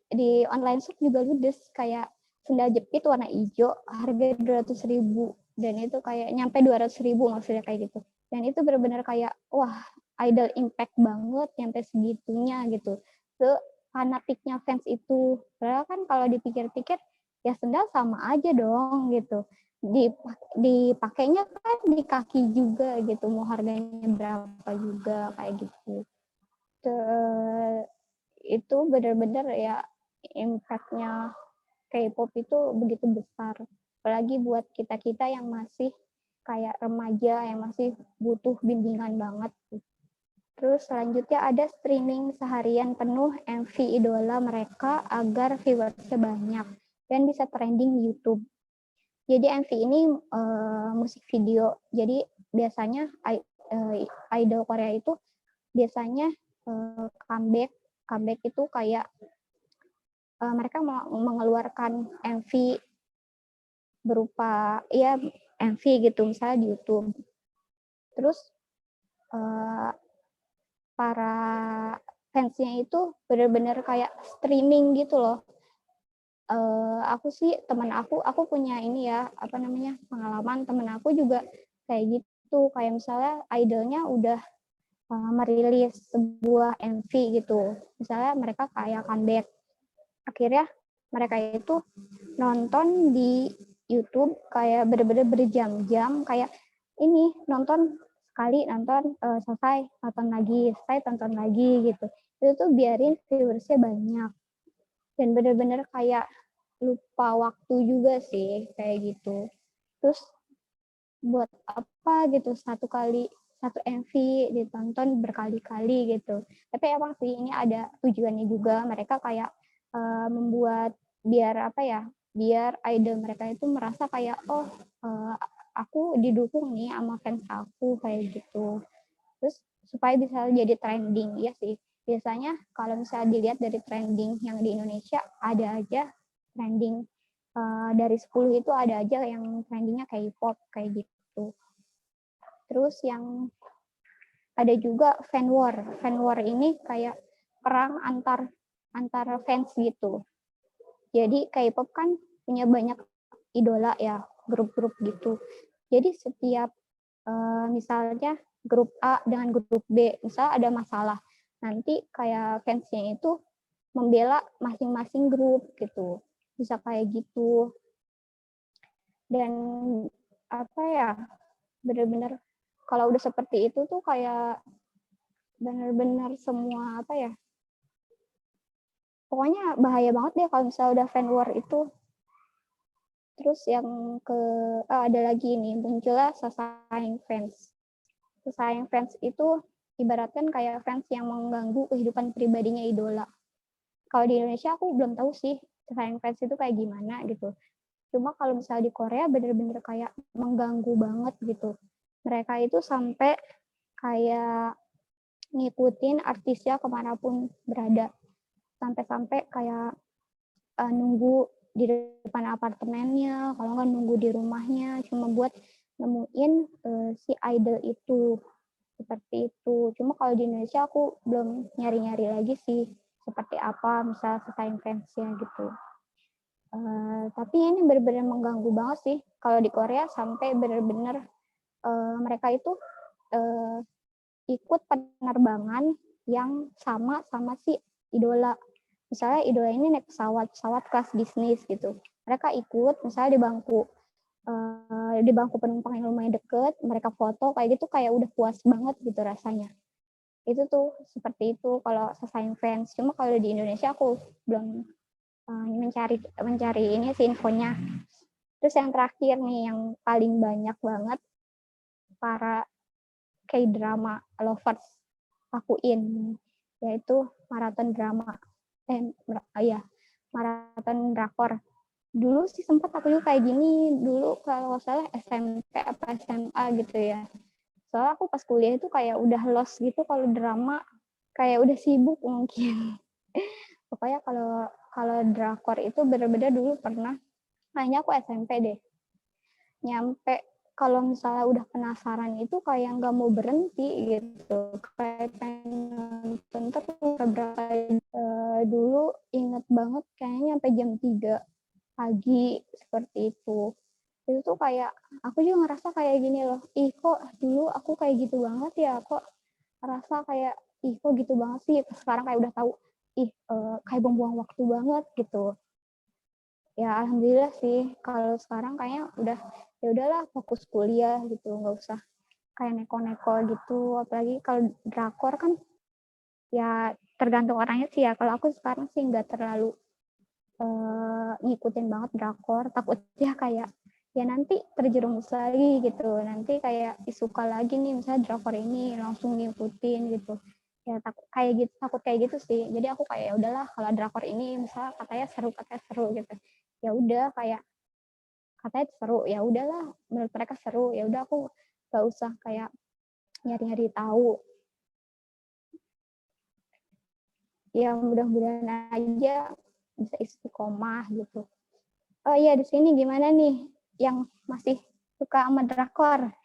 online shop juga ludes, kayak sendal jepit warna hijau harga 200 ribu dan itu kayak nyampe 200 ribu maksudnya kayak gitu. Dan itu benar-benar kayak wah idol impact banget nyampe segitunya gitu. Fanatiknya fans itu. Padahal kan kalau dipikir-pikir ya sendal sama aja dong gitu. Dipakainya kan di kaki juga gitu, mau harganya berapa juga kayak gitu. Itu benar-benar ya impact-nya K-pop itu begitu besar. Apalagi buat kita-kita yang masih kayak remaja yang masih butuh bimbingan banget. Terus selanjutnya ada streaming seharian penuh MV idola mereka agar viewersnya banyak dan bisa trending di YouTube. Jadi MV ini musik video. Jadi biasanya idol Korea itu biasanya comeback itu kayak mereka mengeluarkan MV berupa MV gitu misalnya di YouTube. Terus para fansnya itu benar-benar kayak streaming gitu loh. Teman aku punya pengalaman teman aku juga kayak gitu, kayak misalnya idolnya udah merilis sebuah MV gitu, misalnya mereka kayak comeback, akhirnya mereka itu nonton di YouTube kayak benar-benar berjam-jam, kayak ini nonton sekali nonton selesai tonton lagi gitu. Itu tuh biarin viewersnya banyak dan benar-benar kayak lupa waktu juga sih kayak gitu. Terus buat apa gitu satu MV ditonton berkali-kali gitu. Tapi emang sih ini ada tujuannya juga, mereka kayak membuat biar idol mereka itu merasa kayak aku didukung nih sama fans aku kayak gitu. Terus supaya bisa jadi trending ya sih. Biasanya kalau misalnya dilihat dari trending yang di Indonesia ada aja trending dari 10 itu ada aja yang trendingnya K-pop kayak gitu. Terus yang ada juga fan war. Fan war ini kayak perang antar fans gitu. Jadi K-pop kan punya banyak idola ya, grup-grup gitu. Jadi setiap misalnya grup A dengan grup B, misalnya ada masalah, nanti kayak fansnya itu membela masing-masing grup gitu, bisa kayak gitu. Dan bener-bener kalau udah seperti itu tuh kayak bener-bener semua apa ya, pokoknya bahaya banget deh kalau misalnya udah fan war itu. Terus yang ada lagi nih, munculnya sesayang fans. Sesayang fans itu ibaratkan kayak fans yang mengganggu kehidupan pribadinya idola. Kalau di Indonesia aku belum tahu sih sesayang fans itu kayak gimana gitu. Cuma kalau misalnya di Korea bener-bener kayak mengganggu banget gitu. Mereka itu sampai kayak ngikutin artisnya kemanapun berada. Sampai-sampai kayak nunggu di depan apartemennya, kalau nggak nunggu di rumahnya, cuma buat nemuin si idol itu. Seperti itu. Cuma kalau di Indonesia aku belum nyari-nyari lagi sih seperti apa misalnya sesayang fansnya gitu. Tapi ini benar-benar mengganggu banget sih kalau di Korea sampai benar-benar mereka itu ikut penerbangan yang sama si idola. Misalnya idola ini naik pesawat kelas bisnis gitu. Mereka ikut misalnya di bangku penumpang yang lumayan deket, mereka foto kayak gitu kayak udah puas banget gitu rasanya. Itu tuh seperti itu kalau sesayang fans. Cuma kalau di Indonesia aku belum mencari ini sih infonya. Terus yang terakhir nih yang paling banyak banget para K-drama lovers lakuin, yaitu maraton drama. Maraton drakor. Dulu sih sempat aku juga kayak gini, dulu kalau salah SMP apa SMA gitu ya. Soalnya aku pas kuliah itu kayak udah lost gitu kalau drama, kayak udah sibuk mungkin. Pokoknya kalau drakor itu bener-bener dulu pernah, kayaknya aku SMP deh. Nyampe kalau misalnya udah penasaran itu kayak nggak mau berhenti gitu. Kayak pengen nonton terus berapa dulu inget banget kayaknya sampai jam 3 pagi seperti itu tuh kayak aku juga ngerasa kayak gini loh, ih kok dulu aku kayak gitu banget ya, kok ngerasa kayak ih kok gitu banget sih. Sekarang kayak udah tahu ih kayak buang-buang waktu banget gitu. Ya alhamdulillah sih kalau sekarang kayaknya udah ya udahlah fokus kuliah gitu, nggak usah kayak neko-neko gitu. Apalagi kalau drakor kan ya tergantung orangnya sih ya. Kalau aku sekarang sih nggak terlalu ngikutin banget drakor, takutnya kayak ya nanti terjerumus lagi gitu, nanti kayak suka lagi nih misalnya drakor ini langsung ngikutin gitu ya, takut kayak gitu sih. Jadi aku kayak ya udahlah kalau drakor ini misalnya katanya seru gitu, ya udah kayak katanya seru, ya udahlah menurut mereka seru, ya udah aku gak usah kayak nyari-nyari tahu. Ya mudah-mudahan aja bisa istiqomah gitu. Oh iya, di sini gimana nih yang masih suka sama drakor?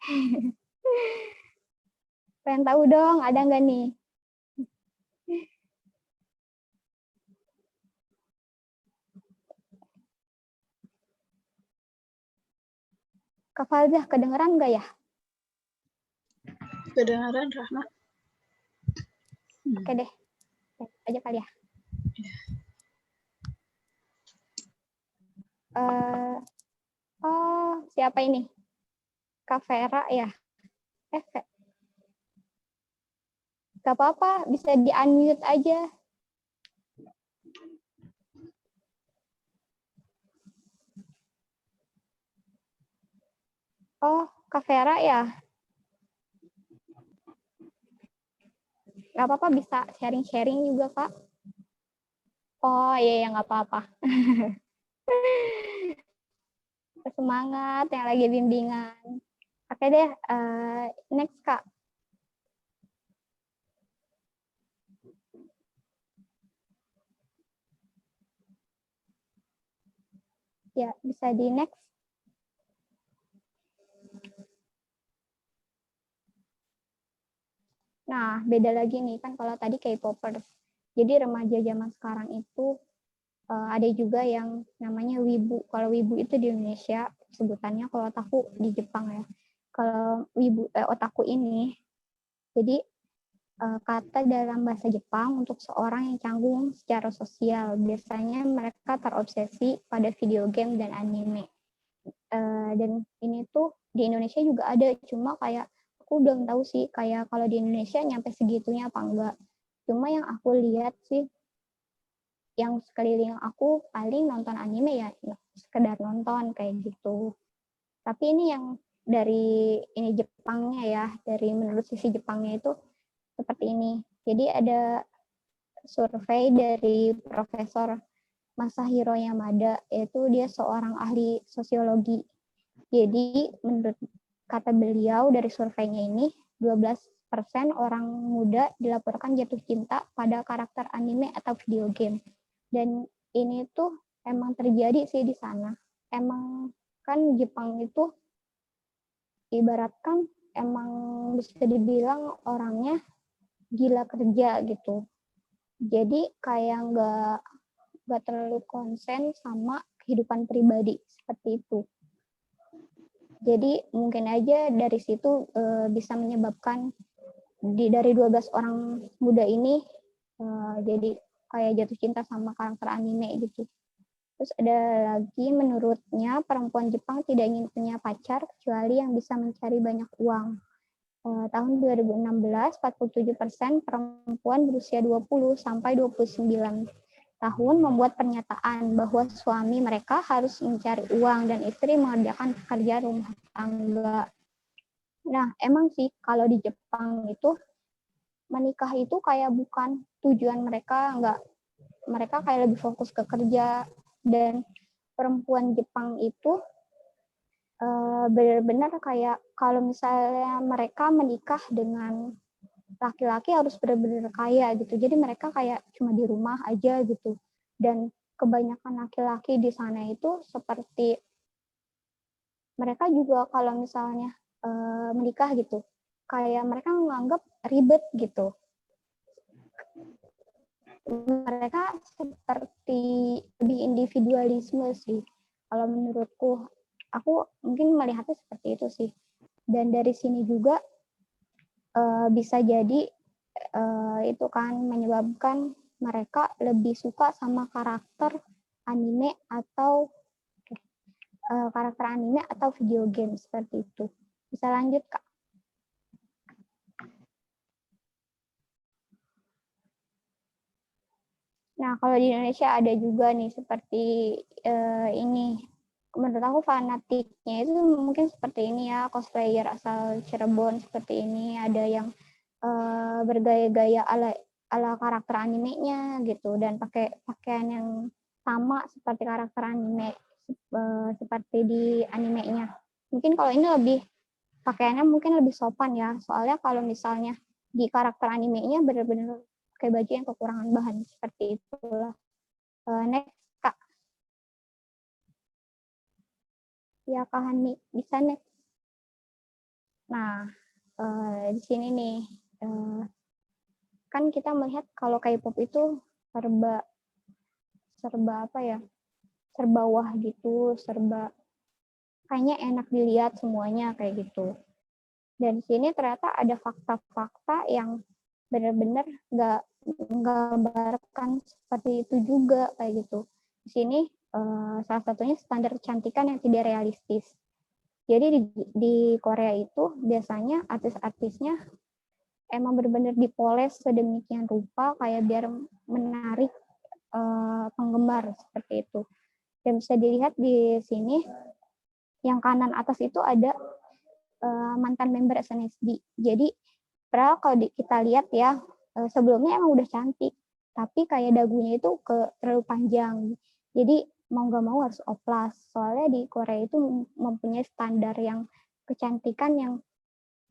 Pengen tahu dong, ada nggak nih? Kak Falzah, kedengeran nggak ya? Kedengaran, Rahma? Oke deh, aja kali ya. Oh, siapa ini? Kak Vera ya? Gak apa-apa, bisa di-unmute aja. Oh, Kak Vera ya? Gak apa-apa, bisa sharing-sharing juga, Kak. Oh iya, nggak apa-apa. Semangat yang lagi bimbingan. Oke deh, next Kak. Ya, bisa di next. Nah, beda lagi nih, kan kalau tadi K-popers. Jadi remaja zaman sekarang itu ada juga yang namanya wibu. Kalau wibu itu di Indonesia sebutannya, kalau otaku di Jepang ya. Kalau wibu otaku ini, jadi kata dalam bahasa Jepang untuk seorang yang canggung secara sosial. Biasanya mereka terobsesi pada video game dan anime. Dan ini tuh di Indonesia juga ada, cuma kayak aku belum tahu sih kayak kalau di Indonesia nyampe segitunya apa enggak. Cuma yang aku lihat sih, yang sekeliling aku paling nonton anime ya sekedar nonton kayak gitu. Tapi ini yang dari ini Jepangnya ya, dari menurut sisi Jepangnya itu seperti ini. Jadi ada survei dari Profesor Masahiro Yamada, yaitu dia seorang ahli sosiologi. Jadi menurut kata beliau dari surveinya ini, 12% orang muda dilaporkan jatuh cinta pada karakter anime atau video game. Dan ini tuh emang terjadi sih di sana. Emang kan Jepang itu ibaratkan emang bisa dibilang orangnya gila kerja gitu. Jadi kayak nggak terlalu konsen sama kehidupan pribadi seperti itu. Jadi mungkin aja dari situ bisa menyebabkan dari 12 orang muda ini jadi kayak jatuh cinta sama karakter anime gitu. Terus ada lagi menurutnya perempuan Jepang tidak ingin punya pacar kecuali yang bisa mencari banyak uang. Tahun 2016, 47% perempuan berusia 20 sampai 29 tahun membuat pernyataan bahwa suami mereka harus mencari uang dan istri mengerjakan pekerjaan rumah tangga. Nah, emang sih kalau di Jepang itu menikah itu kayak bukan tujuan mereka, enggak. Mereka kayak lebih fokus ke kerja, dan perempuan Jepang itu benar-benar kayak kalau misalnya mereka menikah dengan laki-laki harus benar-benar kaya gitu. Jadi mereka kayak cuma di rumah aja gitu. Dan kebanyakan laki-laki di sana itu seperti mereka juga kalau misalnya menikah gitu, kayak mereka menganggap ribet gitu. Mereka seperti lebih individualisme sih. Kalau menurutku, aku mungkin melihatnya seperti itu sih. Dan dari sini juga bisa jadi itu kan menyebabkan mereka lebih suka sama karakter anime atau video game seperti itu. Bisa lanjut, Kak. Nah, kalau di Indonesia ada juga nih seperti ini. Menurut aku fanatiknya itu mungkin seperti ini ya, cosplayer asal Cirebon seperti ini. Ada yang bergaya-gaya ala karakter animenya gitu, dan pakai pakaian yang sama seperti karakter anime seperti di animenya. Mungkin kalau ini lebih pakaiannya mungkin lebih sopan ya, soalnya kalau misalnya di karakter animenya benar-benar kayak baju yang kekurangan bahan seperti itulah. Next, Kak. Ya, Kak Hani, bisa next. Nah, di sini nih, kan kita melihat kalau K-pop itu serba apa ya, serba wah gitu, serba kayaknya enak dilihat semuanya kayak gitu. Dan di sini ternyata ada fakta-fakta yang benar-benar nggak menggambarkan seperti itu juga kayak gitu. Di sini salah satunya standar kecantikan yang tidak realistis. Jadi di Korea itu biasanya artis-artisnya emang benar-benar dipoles sedemikian rupa kayak biar menarik penggemar seperti itu. Dan bisa dilihat di sini yang kanan atas itu ada mantan member SNSD. Jadi padahal kalau kita lihat ya sebelumnya emang udah cantik, tapi kayak dagunya itu terlalu panjang. Jadi mau nggak mau harus oplas. Soalnya di Korea itu mempunyai standar yang kecantikan yang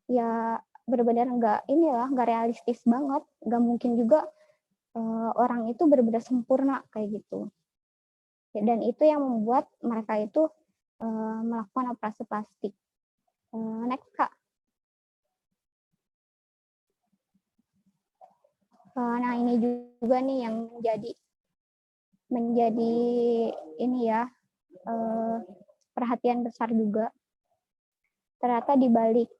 ya benar-benar nggak realistis banget. Nggak mungkin juga orang itu benar-benar sempurna kayak gitu. Dan itu yang membuat mereka itu melakukan operasi plastik. Next, Kak. Nah, ini juga nih yang menjadi ini ya perhatian besar juga. Ternyata di balik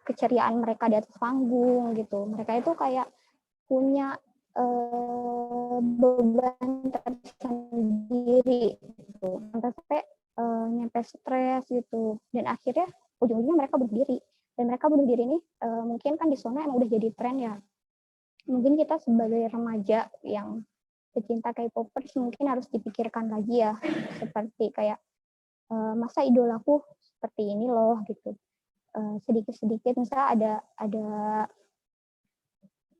keceriaan mereka di atas panggung gitu, mereka itu kayak punya beban tersendiri gitu. Sampai nyampe stres gitu, dan akhirnya ujung-ujungnya mereka bunuh diri. Dan mereka bunuh diri ini mungkin kan di sana emang udah jadi tren ya. Mungkin kita sebagai remaja yang pecinta K-popers mungkin harus dipikirkan lagi ya, seperti kayak masa idolaku seperti ini loh gitu. Sedikit-sedikit misalnya ada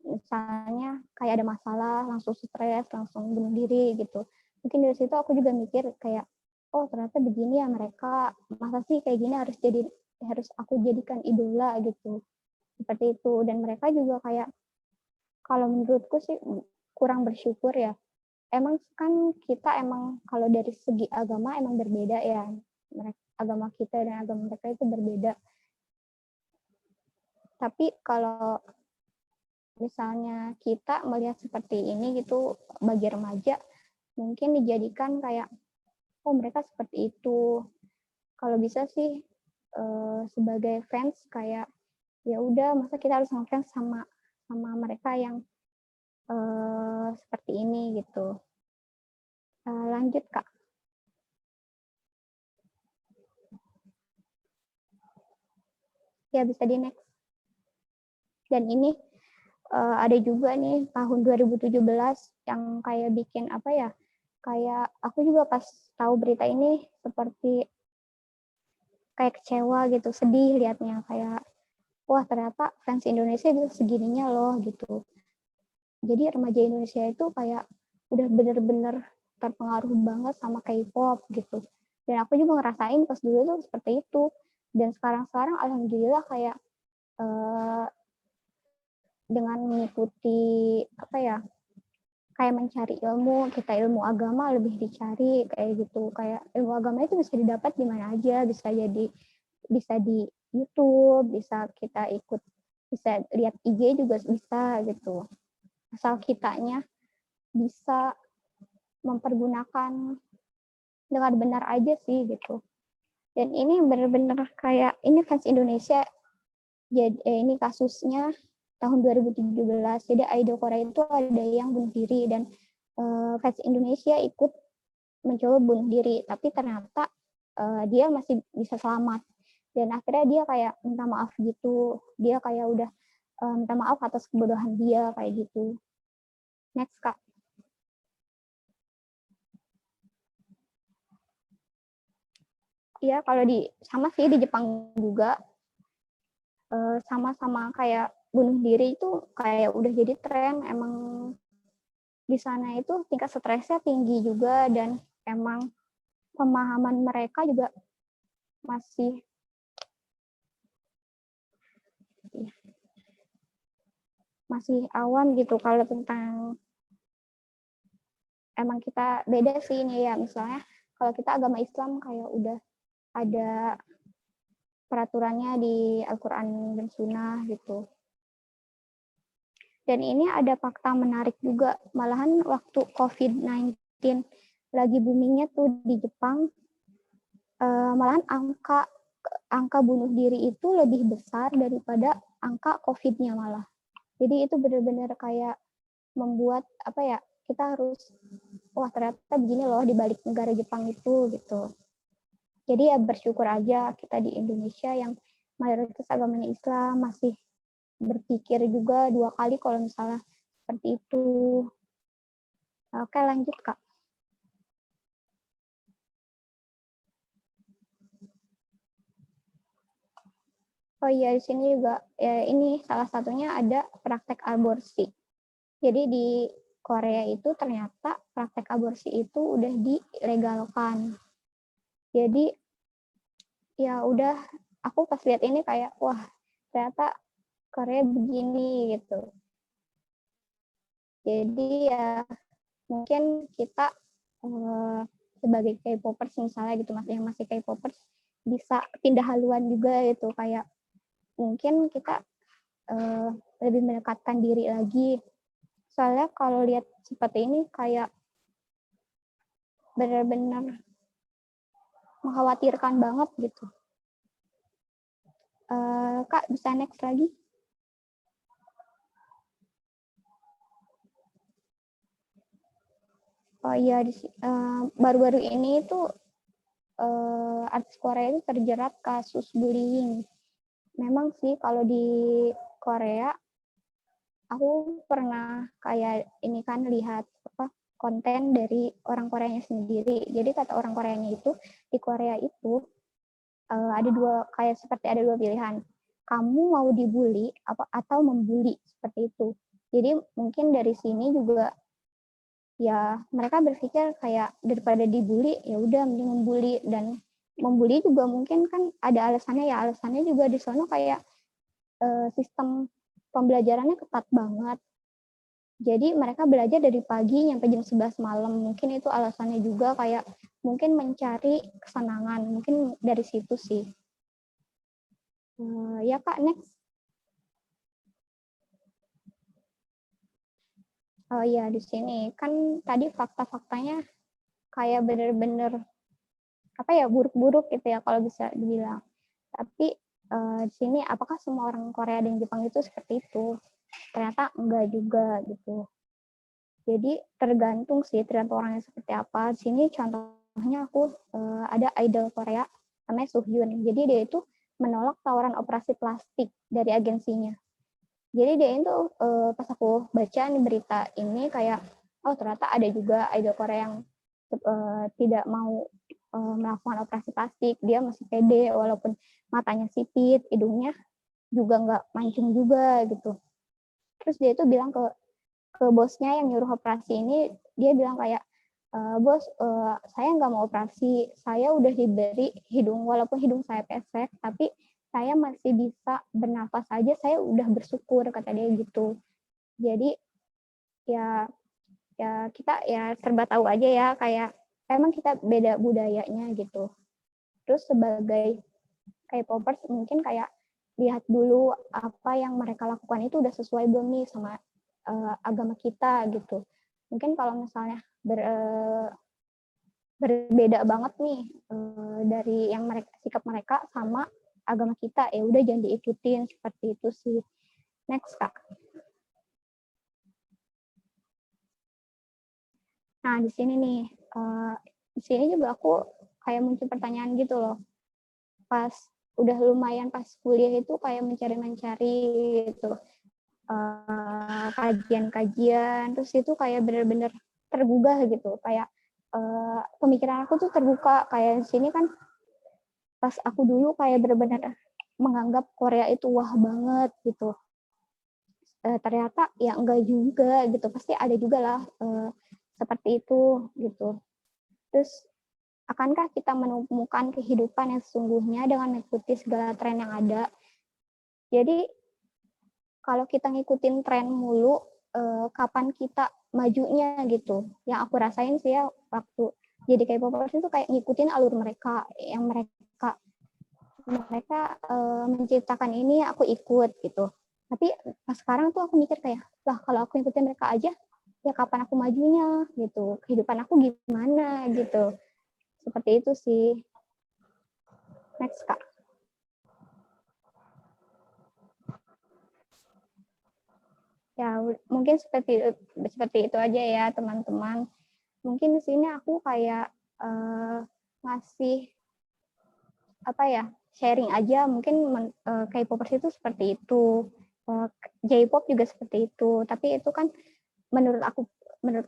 misalnya kayak ada masalah langsung stres, langsung bunuh diri gitu. Mungkin dari situ aku juga mikir kayak, oh ternyata begini ya mereka, masa sih kayak gini harus aku jadikan idola gitu, seperti itu. Dan mereka juga kayak, kalau menurutku sih kurang bersyukur ya. Emang kan kita emang kalau dari segi agama emang berbeda ya, agama kita dan agama mereka itu berbeda. Tapi kalau misalnya kita melihat seperti ini gitu bagi remaja, mungkin dijadikan kayak, oh mereka seperti itu. Kalau bisa sih sebagai fans kayak, ya udah masa kita harus ngefans sama mereka yang seperti ini gitu. Lanjut Kak. Ya bisa di next. Dan ini ada juga nih tahun 2017 yang kayak bikin apa ya, kayak aku juga pas tahu berita ini seperti kayak kecewa gitu, sedih liatnya, kayak wah ternyata fans Indonesia bisa segininya loh gitu. Jadi remaja Indonesia itu kayak udah bener-bener terpengaruh banget sama K-pop gitu. Dan aku juga ngerasain pas dulu tuh seperti itu. Dan sekarang alhamdulillah kayak dengan mengikuti apa ya, kayak mencari ilmu, kita ilmu agama lebih dicari kayak gitu. Kayak ilmu agama itu bisa didapat di mana aja, bisa di YouTube, bisa kita ikut, bisa lihat IG juga bisa gitu. Asal kitanya bisa mempergunakan dengan benar aja sih gitu. Dan ini benar-benar kayak ini fans Indonesia, jadi ini kasusnya tahun 2017. Jadi idol Korea itu ada yang bunuh diri dan fans Indonesia ikut mencoba bunuh diri, tapi ternyata dia masih bisa selamat. Dan akhirnya dia kayak minta maaf gitu. Dia kayak udah minta maaf atas kebodohan dia kayak gitu. Next Kak. Iya, kalau sama sih di Jepang juga sama-sama kayak bunuh diri itu kayak udah jadi tren. Emang di sana itu tingkat stresnya tinggi juga, dan emang pemahaman mereka juga masih awam gitu kalau tentang, emang kita beda sih ini ya. Misalnya kalau kita agama Islam kayak udah ada peraturannya di Al-Quran dan Sunnah gitu. Dan ini ada fakta menarik juga, malahan waktu COVID-19 lagi boomingnya tuh di Jepang, malahan angka bunuh diri itu lebih besar daripada angka COVID-nya malah. Jadi itu benar-benar kayak membuat apa ya, kita harus, wah ternyata begini loh di balik negara Jepang itu gitu. Jadi ya bersyukur aja kita di Indonesia yang mayoritas agamanya Islam masih berpikir juga 2 kali kalau misalnya seperti itu. Oke, lanjut Kak. Oh iya, di sini juga ya, ini salah satunya ada praktek aborsi. Jadi di Korea itu ternyata praktek aborsi itu udah dilegalkan. Jadi ya udah, aku pas lihat ini kayak wah ternyata Korea begini gitu. Jadi ya mungkin kita sebagai K-popers misalnya gitu, masih K-popers bisa pindah haluan juga gitu, kayak mungkin kita lebih mendekatkan diri lagi. Soalnya kalau lihat seperti ini kayak benar-benar mengkhawatirkan banget gitu. Kak bisa next lagi? Oh iya, baru-baru ini tuh artis Korea itu terjerat kasus bullying. Memang sih kalau di Korea, aku pernah kayak ini kan lihat konten dari orang Koreanya sendiri. Jadi kata orang Koreanya itu di Korea itu ada ada dua pilihan. Kamu mau dibully atau membuli seperti itu. Jadi mungkin dari sini juga ya mereka berpikir kayak daripada dibully ya udah mending membuli, dan membuli juga mungkin kan ada alasannya ya, alasannya juga di sana kayak sistem pembelajarannya ketat banget. Jadi mereka belajar dari pagi sampai jam 11 malam. Mungkin itu alasannya juga kayak mungkin mencari kesenangan. Mungkin dari situ sih. Ya Kak, next. Oh iya, di sini kan tadi fakta-faktanya kayak bener-bener buruk-buruk gitu ya kalau bisa dibilang. Tapi di sini apakah semua orang Korea dan Jepang itu seperti itu? Ternyata enggak juga gitu. Jadi tergantung orangnya seperti apa. Di sini contohnya aku ada idol Korea namanya Suhyun. Jadi dia itu menolak tawaran operasi plastik dari agensinya. Jadi dia itu pas aku baca nih berita ini kayak ternyata ada juga idol Korea yang tidak mau melakukan operasi plastik. Dia masih pede walaupun matanya sipit, hidungnya juga nggak mancung juga gitu. Terus dia itu bilang ke bosnya yang nyuruh operasi ini, dia bilang kayak, bos, saya nggak mau operasi, saya udah diberi hidung, walaupun hidung saya pesek, tapi saya masih bisa bernafas aja, saya udah bersyukur, kata dia gitu. Jadi ya kita ya serba tahu aja ya, kayak emang kita beda budayanya gitu. Terus sebagai K-popers mungkin kayak lihat dulu apa yang mereka lakukan itu udah sesuai belum nih sama agama kita gitu. Mungkin kalau misalnya berbeda banget nih dari yang sikap mereka sama agama kita, ya udah jangan diikutin, seperti itu sih. Next Kak. Nah di sini nih, di sini juga aku kayak muncul pertanyaan gitu loh. Pas udah lumayan pas kuliah itu kayak mencari-mencari gitu kajian-kajian, terus itu kayak benar-benar tergugah gitu, kayak pemikiran aku tuh terbuka. Kayak di sini kan pas aku dulu kayak benar-benar menganggap Korea itu wah banget gitu, ternyata ya enggak juga gitu, pasti ada juga lah seperti itu gitu. Terus akankah kita menemukan kehidupan yang sesungguhnya dengan mengikuti segala tren yang ada? Jadi kalau kita ngikutin tren mulu, kapan kita majunya gitu. Yang aku rasain sih ya waktu jadi K-popers itu kayak ngikutin alur mereka, yang mereka menciptakan ini aku ikut gitu. Tapi pas sekarang tuh aku mikir kayak, lah kalau aku ngikutin mereka aja, ya kapan aku majunya gitu. Kehidupan aku gimana gitu. Seperti itu sih. Next Kak. Ya mungkin seperti itu aja ya teman-teman. Mungkin di sini aku kayak ngasih sharing aja. Mungkin K-popers itu seperti itu, J-pop juga seperti itu. Tapi itu kan menurut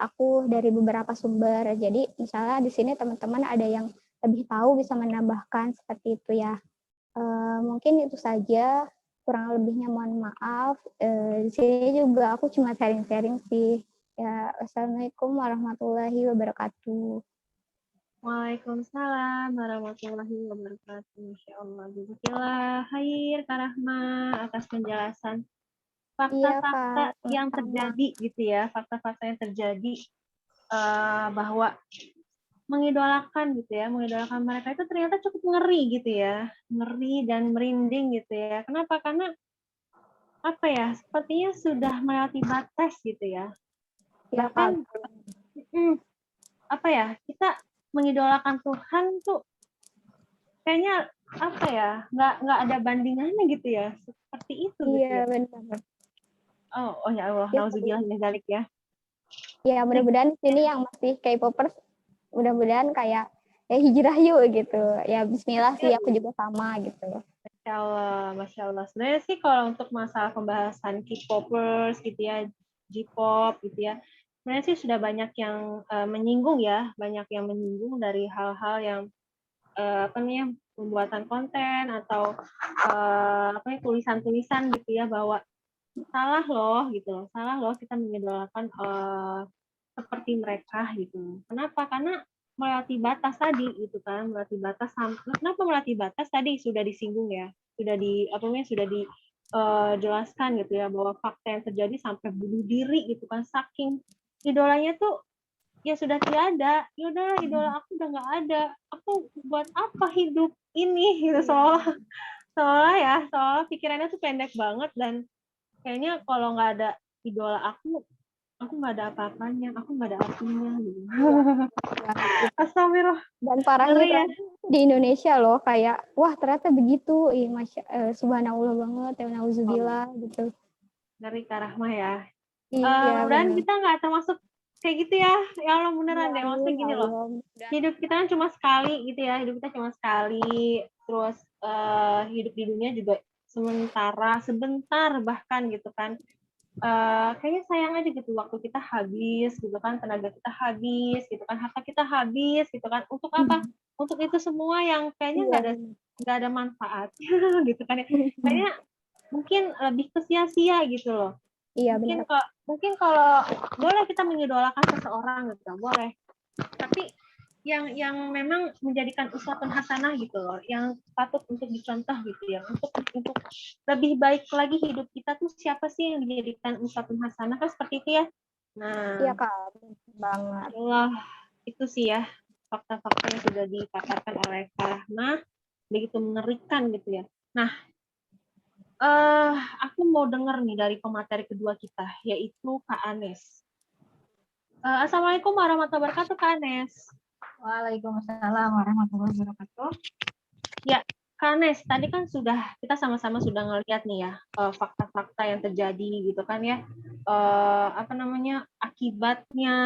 aku dari beberapa sumber. Jadi misalnya di sini teman-teman ada yang lebih tahu bisa menambahkan seperti itu ya. Mungkin itu saja. Kurang lebihnya mohon maaf. Di sini juga aku cuma sharing-sharing sih. Ya, Assalamualaikum warahmatullahi wabarakatuh. Waalaikumsalam warahmatullahi wabarakatuh. Masya Allah. Jazakallah khair Kak Rahma atas penjelasan fakta-fakta yang terjadi gitu ya. Fakta-fakta yang terjadi bahwa mengidolakan mereka itu ternyata cukup ngeri gitu ya, ngeri dan merinding gitu ya. Kenapa? Karena sepertinya sudah melewati batas gitu ya. Bahkan kita mengidolakan Tuhan tuh kayaknya nggak ada bandingannya gitu ya, seperti itu. Iya gitu. Benar. Oh ya Allah, nauzubillah min dzalik ya. Ya mudah-mudahan di sini yang masih K-popers mudah-mudahan kayak hijrah yuk gitu. Ya Bismillah sih, aku juga sama gitu. Masya Allah. Sebenarnya sih kalau untuk masalah pembahasan K-popers gitu ya, J-pop gitu ya, sebenarnya sih sudah banyak yang menyinggung ya, banyak yang menyinggung dari hal-hal yang apa namanya pembuatan konten atau apa namanya tulisan-tulisan gitu ya bahwa salah loh gitu loh, salah loh kita mengidolakan seperti mereka gitu. Kenapa? Karena melewati batas tadi itu kan, melewati batas. Kenapa melewati batas tadi sudah disinggung ya, sudah di apa namanya sudah dijelaskan gitu ya bahwa fakta yang terjadi sampai bunuh diri gitu kan, saking idolanya tuh ya sudah tiada. Ya udahlah, idola aku udah nggak ada, aku buat apa hidup ini gitu, soalnya pikirannya tuh pendek banget, dan kayaknya kalau nggak ada idola aku nggak ada apa-apanya, aku nggak ada artinya gitu. Astagfirullah, Dan parahnya ngeri ya. di Indonesia loh, kayak wah ternyata begitu, subhanallah banget, ya nauzubillah gitu. Ngeri Kak Rahma ya. Iya Dan benar. kita nggak termasuk kayak gitu ya. Ya Allah beneran deh, maksudnya Amin, gini ya loh. Allah. Hidup kita kan cuma sekali gitu ya, hidup kita cuma sekali. Terus hidup di dunia juga sebentar bahkan gitu kan. Kayaknya sayang aja gitu waktu kita habis gitu kan, tenaga kita habis gitu kan, harta kita habis gitu kan, untuk apa? Untuk itu semua yang kayaknya Iya. nggak ada manfaatnya gitu kan ya. Kayaknya mungkin lebih ke sia-sia gitu loh. Iya Mungkin benar. kalau boleh kita mengidolakan seseorang gitu, boleh. Tapi yang memang menjadikan uswatun hasanah gitu loh, yang patut untuk dicontoh gitu ya, untuk lebih baik lagi hidup kita tuh siapa sih yang dijadikan uswatun hasanah kan seperti itu ya. Iya Nah, Kak, benar banget. Allah itu sih ya fakta-fakta yang sudah dipaparkan oleh Kak Rahma, begitu mengerikan gitu ya. Nah, aku mau dengar nih dari pemateri kedua kita, yaitu Kak Anes. Assalamualaikum warahmatullahi wabarakatuh, Kak Anes. Waalaikumsalam warahmatullahi wabarakatuh. Ya, Kak Anes, tadi kan kita sama-sama sudah ngelihat nih ya fakta-fakta yang terjadi gitu kan ya, apa namanya akibatnya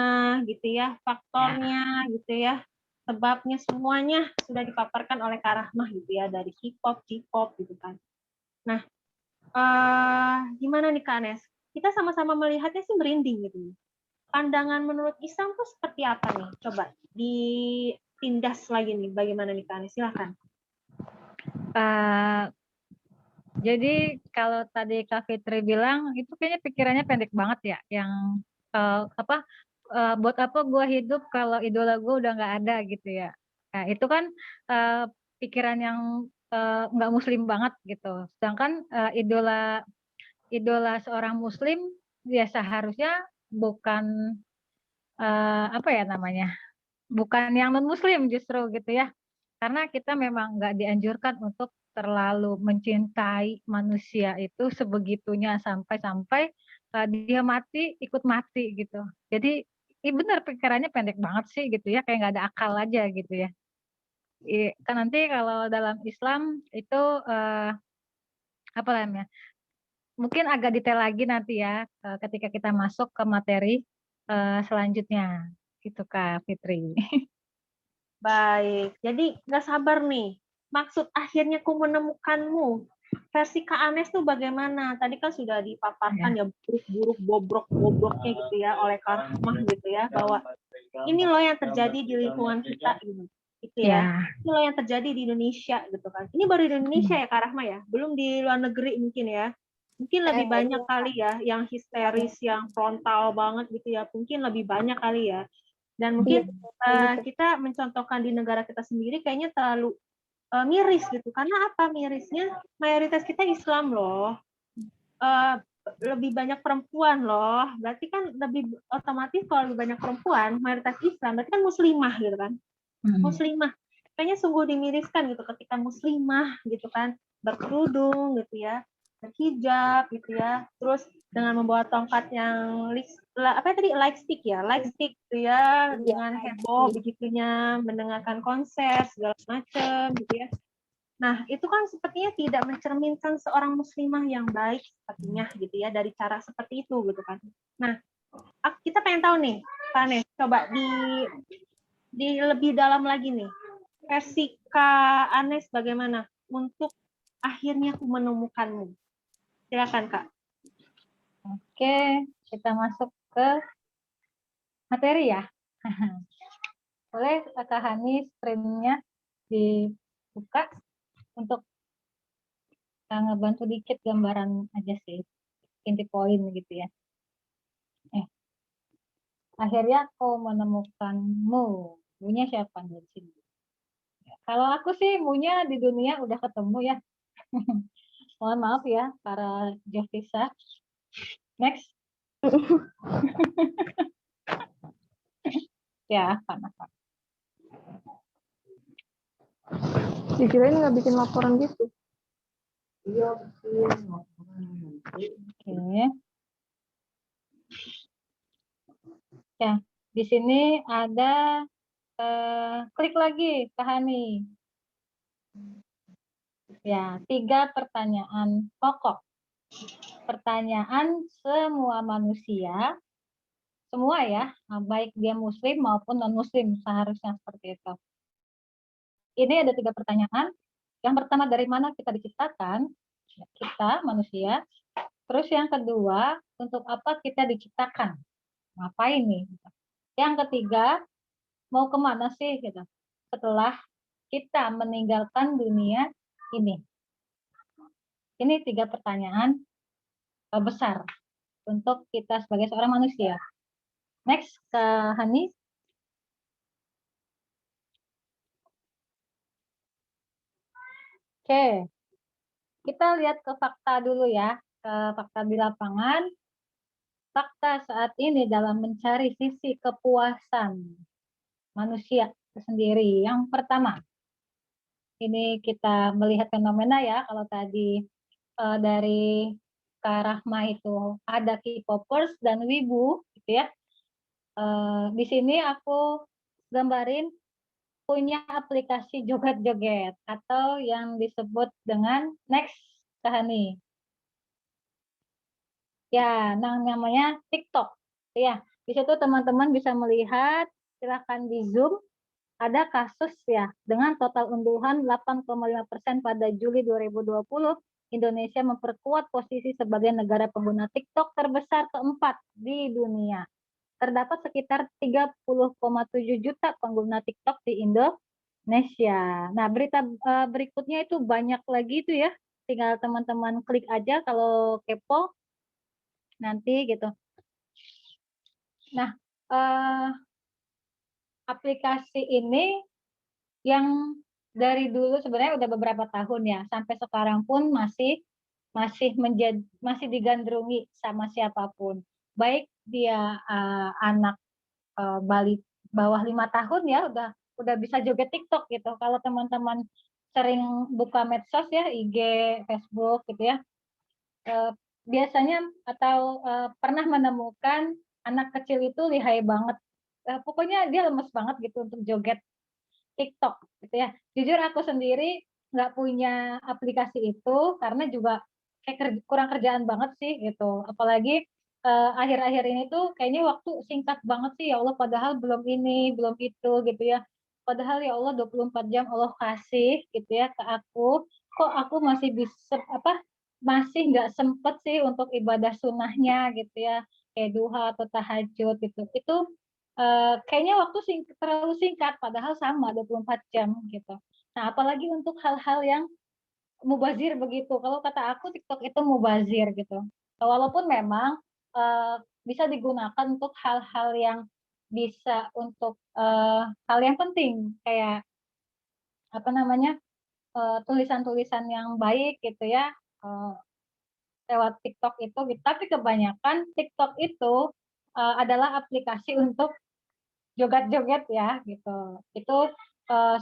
gitu ya, faktornya gitu ya, sebabnya semuanya sudah dipaparkan oleh Kak Rahmah gitu ya, dari K-pop, J-pop gitu kan. Nah, gimana nih Kak Anes? Kita sama-sama melihatnya sih merinding gitu. Pandangan menurut Islam tuh seperti apa nih? Coba ditindas lagi nih, bagaimana nih Kak Anes? Silakan. Jadi kalau tadi Kak Fitri bilang itu kayaknya pikirannya pendek banget ya, yang buat apa gue hidup kalau idola gue udah nggak ada gitu ya. Nah itu kan pikiran yang nggak muslim banget gitu. Sedangkan idola seorang muslim ya seharusnya bukan apa ya namanya, bukan yang non muslim justru gitu ya. Karena kita memang nggak dianjurkan untuk terlalu mencintai manusia itu sebegitunya sampai-sampai dia mati ikut mati gitu. Jadi benar pikirannya pendek banget sih gitu ya, kayak nggak ada akal aja gitu ya. Kan nanti kalau dalam Islam itu apa namanya? Mungkin agak detail lagi nanti ya ketika kita masuk ke materi selanjutnya gitu Kak Fitri. Baik, jadi nggak sabar nih. Maksud akhirnya ku menemukanmu. Versi Kak Anes tuh bagaimana? Tadi kan sudah dipaparkan ya buruk-buruk, bobrok-bobroknya gitu ya oleh Kak Rahmah gitu ya, bahwa ini loh yang terjadi di lingkungan kita gitu ya. Ini loh yang terjadi di Indonesia gitu kan. Ini baru di Indonesia ya Kak Rahmah ya, belum di luar negeri mungkin ya. Mungkin lebih banyak kali ya yang histeris, yang frontal banget gitu ya. Mungkin lebih banyak kali ya. Dan mungkin kita mencontohkan di negara kita sendiri kayaknya terlalu miris gitu. Karena apa mirisnya? Mayoritas kita Islam loh. Lebih banyak perempuan loh. Berarti kan lebih otomatis kalau lebih banyak perempuan, mayoritas Islam, berarti kan muslimah gitu kan. Muslimah. Kayaknya sungguh dimiriskan gitu ketika muslimah gitu kan, berkerudung gitu ya, berhijab gitu ya, terus dengan membawa tongkat yang light stick gitu ya, dengan heboh begitunya, mendengarkan konser segala macam gitu ya. Nah itu kan sepertinya tidak mencerminkan seorang muslimah yang baik sepertinya gitu ya, dari cara seperti itu gitu kan. Nah kita pengen tahu nih Pak Nes, coba di lebih dalam lagi nih, versi Kak Anes bagaimana untuk akhirnya aku menemukanmu? Silakan Kak. Oke, kita masuk ke materi ya. Boleh Kak Hani screen-nya dibuka untuk ngebantu dikit gambaran aja sih, inti poin gitu ya. Akhirnya aku menemukanmu. Munya siapa di sini? Kalau aku sih Munya di dunia udah ketemu ya. Mohon maaf ya para Jovisa. Next. Ya, panas. Dikirain nggak bikin laporan gitu. Oke. Ya, di sini ada klik lagi Kak Hani. Ya, 3 pertanyaan pokok. Pertanyaan semua manusia, semua ya, baik dia muslim maupun non-muslim, seharusnya seperti itu. Ini ada 3 pertanyaan. Yang pertama, dari mana kita diciptakan? Kita, manusia. Terus yang kedua, untuk apa kita diciptakan? Ngapain nih? Yang ketiga, mau kemana sih? Gitu. Setelah kita meninggalkan dunia ini. Ini 3 pertanyaan besar untuk kita sebagai seorang manusia. Next, Kak Hani. Oke, kita lihat ke fakta dulu ya, ke fakta di lapangan. Fakta saat ini dalam mencari sisi kepuasan manusia itu sendiri. Yang pertama, ini kita melihat fenomena ya, kalau tadi dari Kak Rahma itu ada K-popers dan wibu, gitu ya. Di sini aku gambarin punya aplikasi joget-joget atau yang disebut dengan Next Kahani. Ya, namanya TikTok. Ya, di situ teman-teman bisa melihat, silahkan di zoom, ada kasus ya dengan total unduhan 8,5% pada Juli 2020. Indonesia memperkuat posisi sebagai negara pengguna TikTok terbesar keempat di dunia. Terdapat sekitar 30,7 juta pengguna TikTok di Indonesia. Nah, berita berikutnya itu banyak lagi itu ya. Tinggal teman-teman klik aja kalau kepo nanti gitu. Nah, aplikasi ini yang dari dulu sebenarnya udah beberapa tahun ya, sampai sekarang pun masih digandrungi sama siapapun. Baik dia anak bawah 5 tahun ya udah bisa joget TikTok gitu. Kalau teman-teman sering buka medsos ya, IG, Facebook gitu ya, biasanya atau pernah menemukan anak kecil itu lihai banget. Pokoknya dia lemes banget gitu untuk joget TikTok gitu ya. Jujur aku sendiri nggak punya aplikasi itu karena juga kayak kurang kerjaan banget sih gitu. Apalagi akhir-akhir ini tuh kayaknya waktu singkat banget sih ya Allah, padahal belum ini, belum itu gitu ya. Padahal ya Allah 24 jam Allah kasih gitu ya ke aku. Kok aku masih bisa masih nggak sempet sih untuk ibadah sunnahnya gitu ya. Kayak duha atau tahajud gitu. Itu kayaknya waktu terlalu singkat, padahal sama 24 jam gitu. Nah, apalagi untuk hal-hal yang mubazir begitu. Kalau kata aku TikTok itu mubazir gitu. Walaupun memang bisa digunakan untuk hal-hal yang bisa untuk hal yang penting kayak apa namanya tulisan-tulisan yang baik gitu ya lewat TikTok itu. Gitu. Tapi kebanyakan TikTok itu adalah aplikasi untuk joget-joget ya gitu. Itu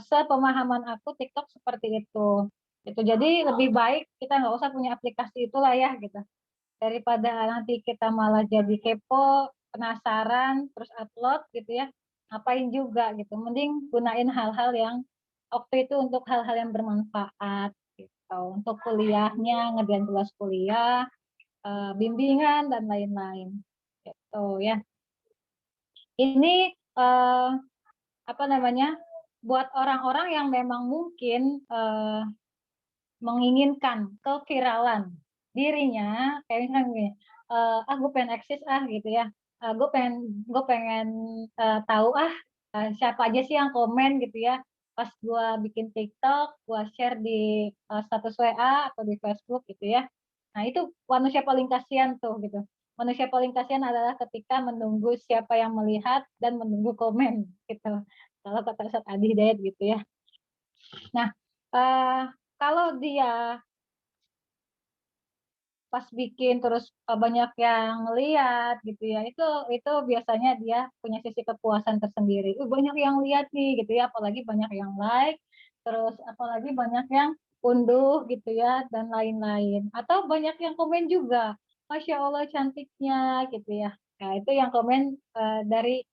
sepemahaman aku TikTok seperti itu. Gitu. Jadi lebih baik kita nggak usah punya aplikasi itulah ya gitu. Daripada nanti kita malah jadi kepo, penasaran, terus upload gitu ya. Ngapain juga gitu. Mending gunain hal-hal yang waktu itu untuk hal-hal yang bermanfaat gitu. Untuk kuliahnya, ngerjain tugas kuliah, bimbingan dan lain-lain. Gitu ya. Ini apa namanya buat orang-orang yang memang mungkin menginginkan keviralan dirinya, kayak misalnya gini, gue pengen eksis gitu ya, gue pengen tahu siapa aja sih yang komen gitu ya, pas gue bikin TikTok, gue share di status WA atau di Facebook gitu ya. Nah itu manusia paling kasihan tuh gitu. Manusia paling kasihan adalah ketika menunggu siapa yang melihat dan menunggu komen gitu. Kalau kata Ustadz Adi Hidayat gitu ya. Nah, kalau dia pas bikin terus banyak yang lihat gitu ya, itu biasanya dia punya sisi kepuasan tersendiri. Banyak yang lihat nih gitu ya, apalagi banyak yang like, terus apalagi banyak yang unduh gitu ya dan lain-lain. Atau banyak yang komen juga, Masya Allah cantiknya gitu ya. Nah itu yang komen dari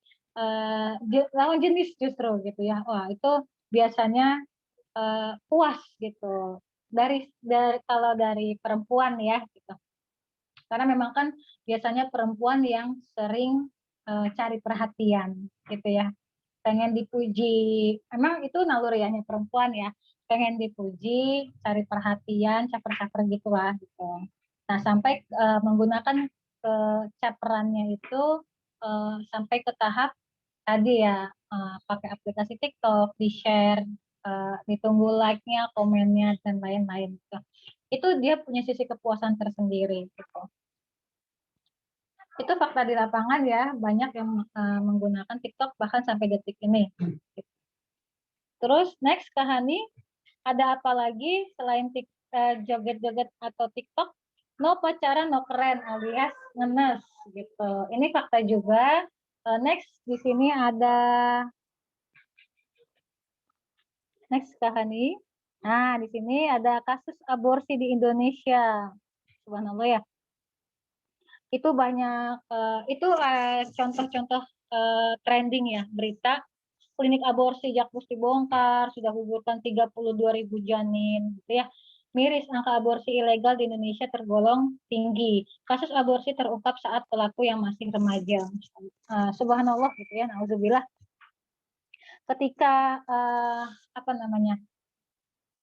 lawan jenis justru gitu ya. Wah itu biasanya puas gitu. Dari kalau dari perempuan ya gitu. Karena memang kan biasanya perempuan yang sering cari perhatian gitu ya. Pengen dipuji. Emang itu naluriahnya perempuan ya. Pengen dipuji, cari perhatian, caper-caper gitulah gitu. Nah, sampai menggunakan caperannya itu sampai ke tahap tadi ya, pakai aplikasi TikTok, di-share, ditunggu like-nya, komennya, dan lain-lain gitu. Itu dia punya sisi kepuasan tersendiri gitu. Itu fakta di lapangan ya, banyak yang menggunakan TikTok bahkan sampai detik ini. Terus next Kak Hani, ada apa lagi selain joget-joget atau TikTok? No pacaran, no keren alias ngenes gitu. Ini fakta juga. Next di sini ada next Kak Hani. Nah, di sini ada kasus aborsi di Indonesia. Subhanallah ya. Itu banyak itu contoh-contoh trending ya, berita klinik aborsi Jakpus dibongkar, sudah gugurkan 32.000 janin gitu ya. Miris angka aborsi ilegal di Indonesia tergolong tinggi. Kasus aborsi terungkap saat pelaku yang masih remaja. Subhanallah gitu ya, nauzubillah. Ketika apa namanya?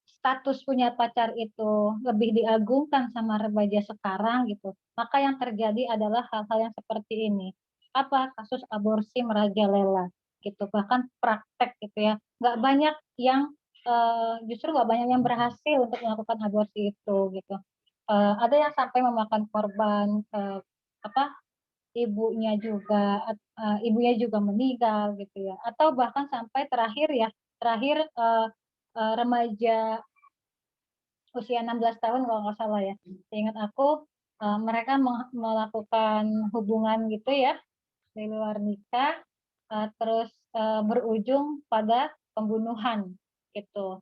Status punya pacar itu lebih diagungkan sama remaja sekarang gitu, maka yang terjadi adalah hal-hal yang seperti ini. Apa? Kasus aborsi merajalela gitu, bahkan praktek gitu ya. Nggak banyak yang justru nggak banyak yang berhasil untuk melakukan aborsi itu gitu. Ada yang sampai memakan korban apa ibunya juga meninggal gitu ya, atau bahkan sampai terakhir remaja usia 16 tahun kalau nggak salah ya. Ingat aku mereka melakukan hubungan gitu ya di luar nikah, terus berujung pada pembunuhan gitu.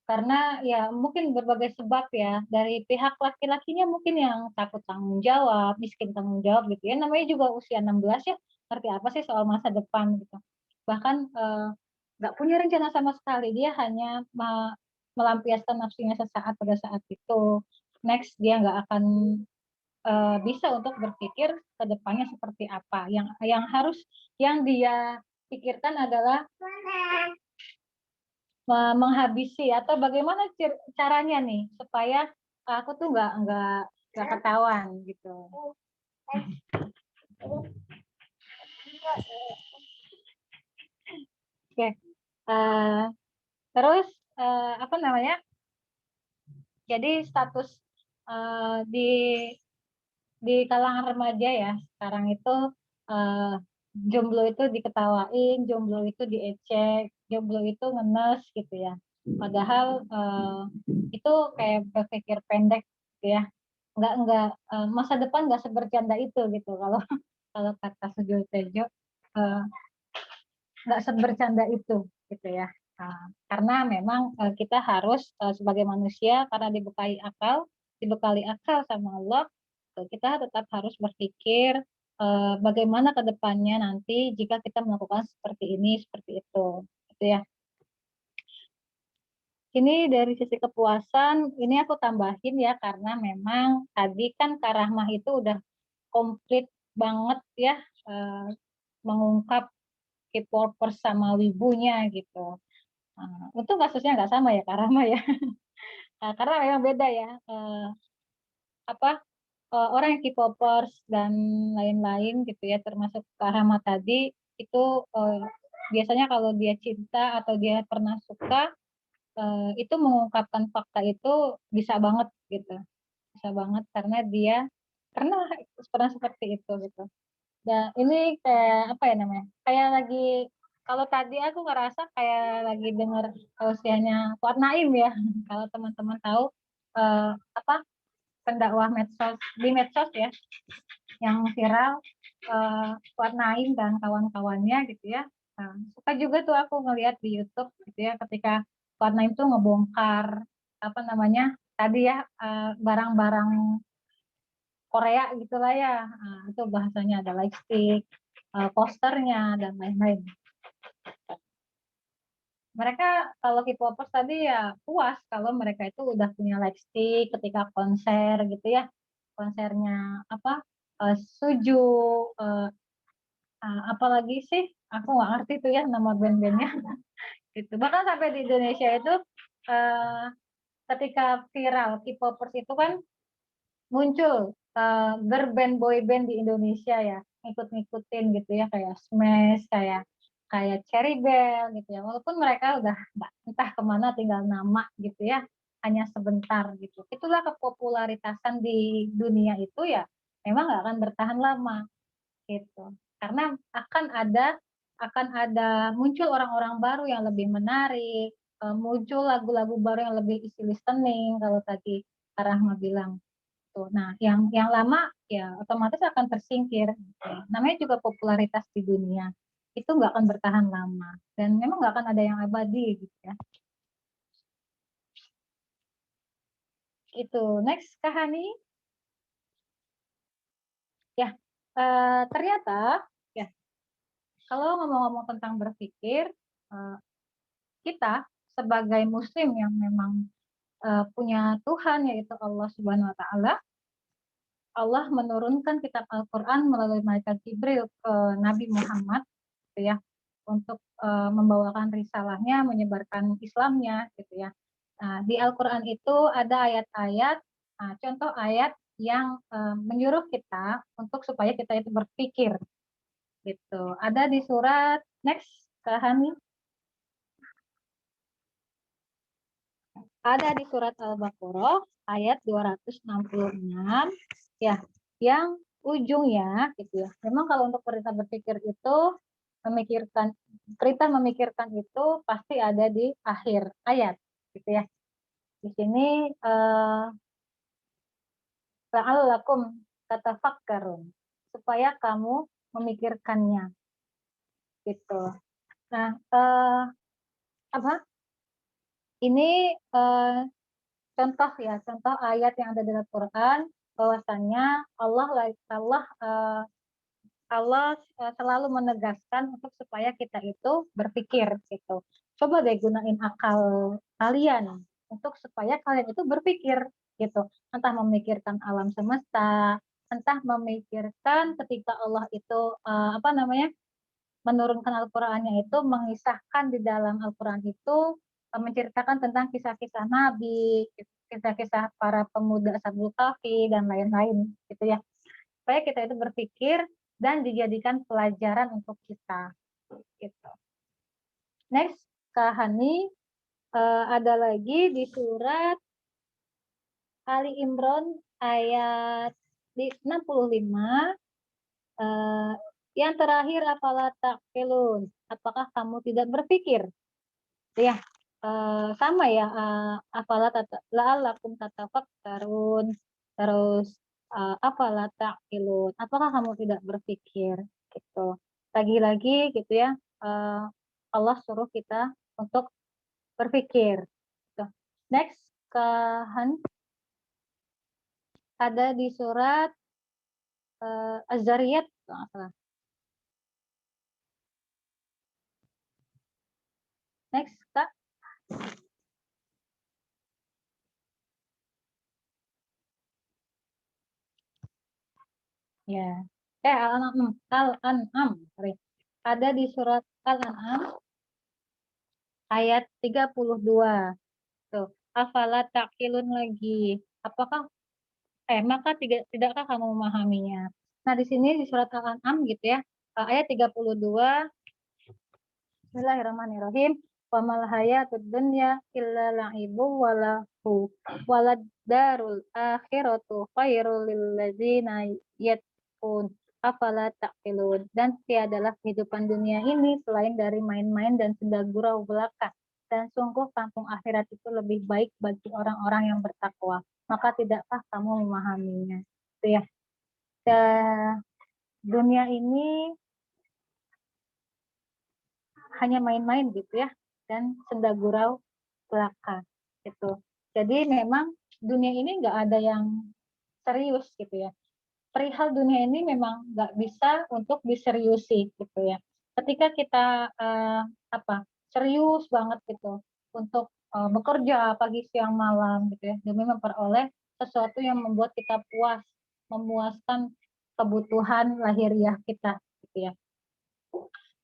Karena ya mungkin berbagai sebab ya, dari pihak laki-lakinya mungkin yang takut tanggung jawab, miskin tanggung jawab gitu ya. Namanya juga usia 16 ya, ngerti apa sih soal masa depan gitu. Bahkan nggak punya rencana sama sekali, dia hanya melampiaskan nafsunya sesaat pada saat itu. Next dia nggak akan bisa untuk berpikir ke depannya seperti apa. Yang dia pikirkan adalah menghabisi atau bagaimana caranya nih supaya aku tuh nggak ketahuan gitu. Oke, terus apa namanya? Jadi status di kalangan remaja ya sekarang itu jomblo itu diketawain, jomblo itu diejek, jomblo itu ngenes gitu ya. Padahal itu kayak berpikir pendek gitu ya. Nggak masa depan nggak sebercanda itu gitu kalau kalau kata Sujo Tejo nggak sebercanda itu gitu ya. Karena memang kita harus sebagai manusia karena dibekali akal sama Allah, kita tetap harus berpikir bagaimana ke depannya nanti jika kita melakukan seperti ini, seperti itu, gitu ya. Ini dari sisi kepuasan, ini aku tambahin ya karena memang tadi kan Kak Rahmah itu udah komplit banget ya mengungkap K-popers sama wibunya gitu. Untuk kasusnya nggak sama ya Kak Rama ya. Karena memang beda ya. Apa orang yang K-popers dan lain-lain gitu ya, termasuk Kak Rama tadi itu biasanya kalau dia cinta atau dia pernah suka itu mengungkapkan fakta itu bisa banget gitu, bisa banget karena dia pernah pernah seperti itu gitu. Dan ini kayak apa ya namanya? Kayak lagi kalau tadi aku ngerasa kayak lagi dengar tausiahnya Fuad Naim ya. Kalau teman-teman tahu apa pendakwah medsos di medsos ya yang viral Fuad Naim dan kawan-kawannya gitu ya. Nah, suka juga tuh aku ngelihat di YouTube gitu ya ketika Fuad Naim tuh ngebongkar apa namanya tadi ya barang-barang Korea gitulah ya. Nah, itu bahasanya ada lightstick, posternya dan lain-lain. Mereka kalau K-popers tadi ya puas kalau mereka itu udah punya lightstick ketika konser gitu ya. Konsernya apa? Suju, apalagi sih? Aku nggak ngerti tuh ya nama band-bandnya. Gitu. Bahkan sampai di Indonesia itu eh, ketika viral K-popers itu kan muncul girl band boy band di Indonesia ya ngikut-ngikutin gitu ya kayak Smash kayak kayak Cherry Bell gitu ya walaupun mereka udah entah kemana tinggal nama gitu ya hanya sebentar gitu itulah kepopularitasan di dunia itu ya memang nggak akan bertahan lama gitu karena akan ada muncul orang-orang baru yang lebih menarik muncul lagu-lagu baru yang lebih easy listening kalau tadi Kak Rahma bilang tuh. Nah, yang lama ya otomatis akan tersingkir. Namanya juga popularitas di dunia. Itu nggak akan bertahan lama. Dan memang nggak akan ada yang abadi gitu ya. Itu. Next, Kak Hani. Ya, ternyata ya kalau ngomong-ngomong tentang berpikir, kita sebagai muslim yang memang punya Tuhan yaitu Allah Subhanahu wa taala, Allah menurunkan kitab Al-Qur'an melalui malaikat Jibril ke Nabi Muhammad gitu ya untuk membawakan risalahnya, menyebarkan Islamnya gitu ya. Nah, di Al-Qur'an itu ada ayat-ayat, contoh ayat yang menyuruh kita untuk supaya kita itu berpikir gitu. Ada di surat next Kak Hani. Ada di surat Al-Baqarah ayat 266 ya, yang ujungnya gitu ya. Memang kalau untuk perintah berpikir itu perintah memikirkan itu pasti ada di akhir ayat gitu ya. Di sini la'allakum tatafakkarun supaya kamu memikirkannya gitu. Nah, apa? Ini contoh ya, contoh ayat yang ada dalam Quran bahwasanya Allah selalu menegaskan untuk supaya kita itu berpikir gitu. Coba deh gunain akal kalian untuk supaya kalian itu berpikir gitu. Entah memikirkan alam semesta, entah memikirkan ketika Allah itu apa namanya menurunkan Al-Qur'annya itu mengisahkan di dalam Al-Qur'an itu menceritakan tentang kisah-kisah Nabi, kisah-kisah para pemuda Ashabul Kahfi dan lain-lain gitu ya. Supaya kita itu berpikir dan dijadikan pelajaran untuk kita gitu. Next, Kak Hani ada lagi di surat Ali Imran ayat di 65 yang terakhir apalah taqilun, apakah kamu tidak berpikir ya sama ya apalah la'allakum tatafakkarun terus apalah taqilun, apakah kamu tidak berpikir gitu lagi-lagi gitu ya Allah suruh kita untuk berpikir gitu. Next ke Han ada di surat Az-Zariyat kalau nggak salah. Next Kak. Ya. Al-An'am, sorry. ada di surat Al-An'am ayat 32. Tuh, afala taqilun lagi. Apakah maka tidakkah kamu memahaminya? Nah, di sini di surat Al-An'am gitu ya, ayat 32. Bismillahirrahmanirrahim. Wa mal hayatud dunya illa la'ibu walahu walad darul akhiratu khairul lil ladzina yattaqun afala taqilun. Dan tiadalah kehidupan dunia ini selain dari main-main dan senda gurau belaka. Dan sungguh kampung akhirat itu lebih baik bagi orang-orang yang bertakwa. Maka tidakkah kamu memahaminya? Itu ya. Dunia ini hanya main-main gitu ya, dan senda gurau belaka gitu. Jadi memang dunia ini nggak ada yang serius gitu ya. Perihal dunia ini memang nggak bisa untuk diseriusi gitu ya. Ketika kita serius banget gitu untuk bekerja pagi siang malam gitu ya demi memperoleh sesuatu yang membuat kita puas, memuaskan kebutuhan lahiriah kita gitu ya.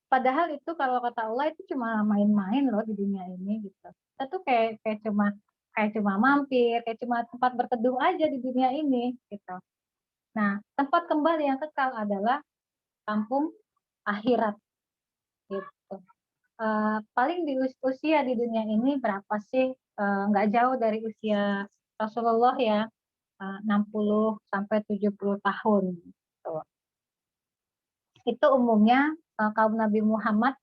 Padahal itu kalau kata Allah itu cuma main-main loh di dunia ini gitu. Kita tuh kayak cuma mampir, kayak cuma tempat berteduh aja di dunia ini gitu. Nah, tempat kembali yang kekal adalah kampung akhirat gitu. Paling di usia di dunia ini berapa sih? Nggak jauh dari usia Rasulullah ya, 60 sampai 70 tahun gitu. Itu umumnya kaum Nabi Muhammad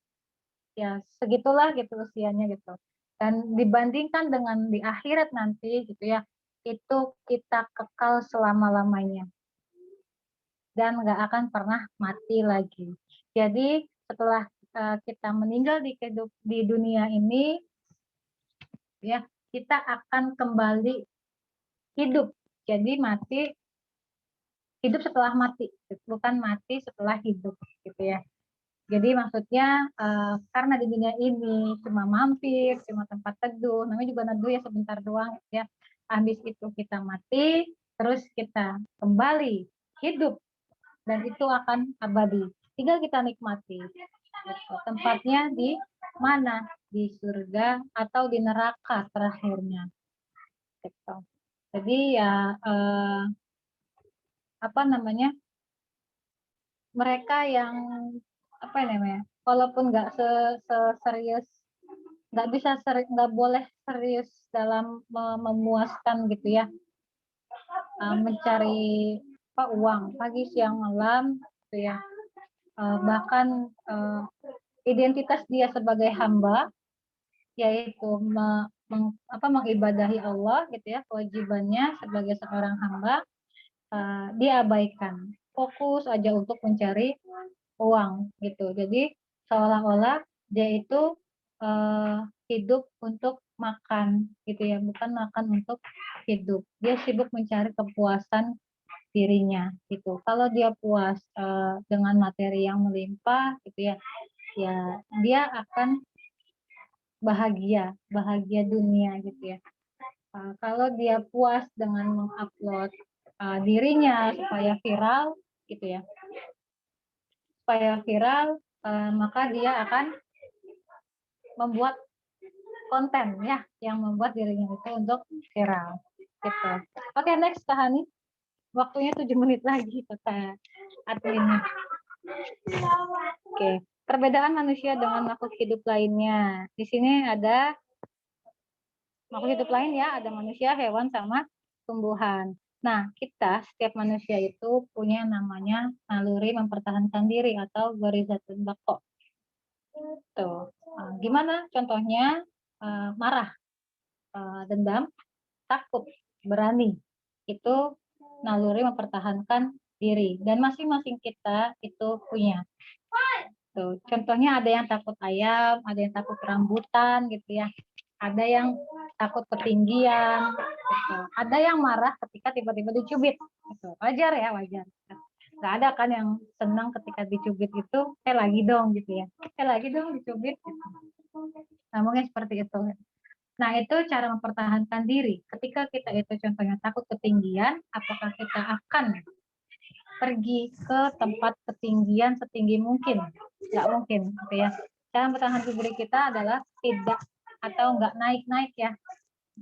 ya segitulah gitu usianya gitu. Dan dibandingkan dengan di akhirat nanti gitu ya, itu kita kekal selama-lamanya dan nggak akan pernah mati lagi. Jadi setelah kita meninggal di dunia ini ya, kita akan kembali hidup. Jadi hidup setelah mati, bukan mati setelah hidup gitu ya. Jadi maksudnya karena di dunia ini cuma mampir, cuma tempat teduh, namanya juga teduh ya sebentar doang ya. Habis itu kita mati, terus kita kembali hidup dan itu akan abadi. Tinggal kita nikmati. Gitu. Tempatnya di mana? Di surga atau di neraka terakhirnya. Gitu. Jadi ya mereka yang walaupun nggak serius, nggak boleh serius dalam memuaskan gitu ya, mencari uang pagi siang malam gitu ya, bahkan identitas dia sebagai hamba yaitu mengibadahi Allah gitu ya, kewajibannya sebagai seorang hamba dia abaikan, fokus aja untuk mencari uang gitu. Jadi seolah-olah dia itu hidup untuk makan gitu ya, bukan makan untuk hidup. Dia sibuk mencari kepuasan dirinya gitu. Kalau dia puas dengan materi yang melimpah gitu ya, ya dia akan bahagia dunia gitu ya. Kalau dia puas dengan mengupload dirinya supaya viral gitu ya, maka dia akan membuat konten ya yang membuat dirinya itu untuk viral gitu. Oke, next Kak Hani. Waktunya 7 menit lagi kata adminnya. Oke, perbedaan manusia dengan makhluk hidup lainnya. Di sini ada makhluk hidup lain ya, ada manusia, hewan, sama tumbuhan. Nah, setiap manusia itu punya namanya naluri mempertahankan diri atau gharizatun baqo. Tuh. Gimana contohnya? Marah, dendam, takut, berani. Itu naluri mempertahankan diri. Dan masing-masing kita itu punya. Tuh. Contohnya ada yang takut ayam, ada yang takut rambutan gitu ya. Ada yang takut ketinggian, gitu. Ada yang marah ketika tiba-tiba dicubit. Gitu. Wajar ya, wajar. Gak ada kan yang senang ketika dicubit itu, lagi dong gitu ya. Lagi dong dicubit. Gitu. Ngomongnya seperti itu. Nah, itu cara mempertahankan diri. Ketika kita itu contohnya takut ketinggian, apakah kita akan pergi ke tempat ketinggian setinggi mungkin. Nggak mungkin, gitu ya. Cara mempertahankan diri kita adalah tidak atau nggak naik-naik ya.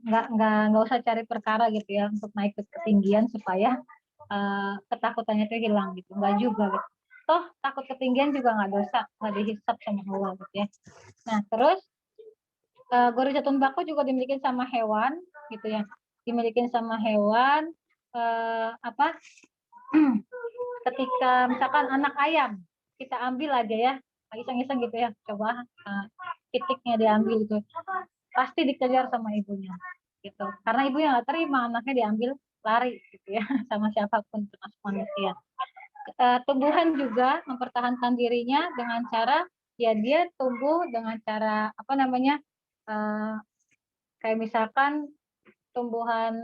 Nggak usah cari perkara gitu ya untuk naik ke ketinggian supaya ketakutannya itu hilang gitu. Nggak juga gitu. Toh takut ketinggian juga nggak dosa, nggak dihisap sama Allah gitu ya. Nah terus gorizatun baku juga dimiliki sama hewan gitu ya. Dimiliki sama hewan apa? Ketika misalkan anak ayam kita ambil aja ya, iseng-iseng gitu ya, coba titiknya diambil gitu, pasti dikejar sama ibunya gitu. Karena ibunya nggak terima anaknya diambil lari gitu ya sama siapapun termasuk manusia. Tumbuhan juga mempertahankan dirinya dengan cara ya dia tumbuh dengan cara apa namanya kayak misalkan tumbuhan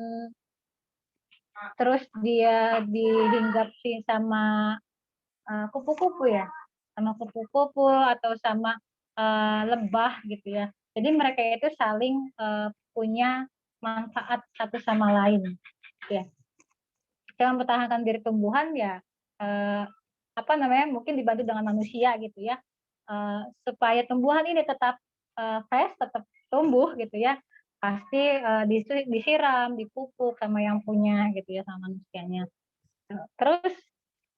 terus dia dihinggapi sama kupu-kupu ya, sama kupu-kupu atau sama lebah gitu ya. Jadi mereka itu saling punya manfaat satu sama lain ya. Cara mempertahankan diri tumbuhan ya apa namanya mungkin dibantu dengan manusia gitu ya, supaya tumbuhan ini tetap fresh, tetap tumbuh gitu ya, pasti disiram, dipupuk sama yang punya gitu ya, sama manusianya. Terus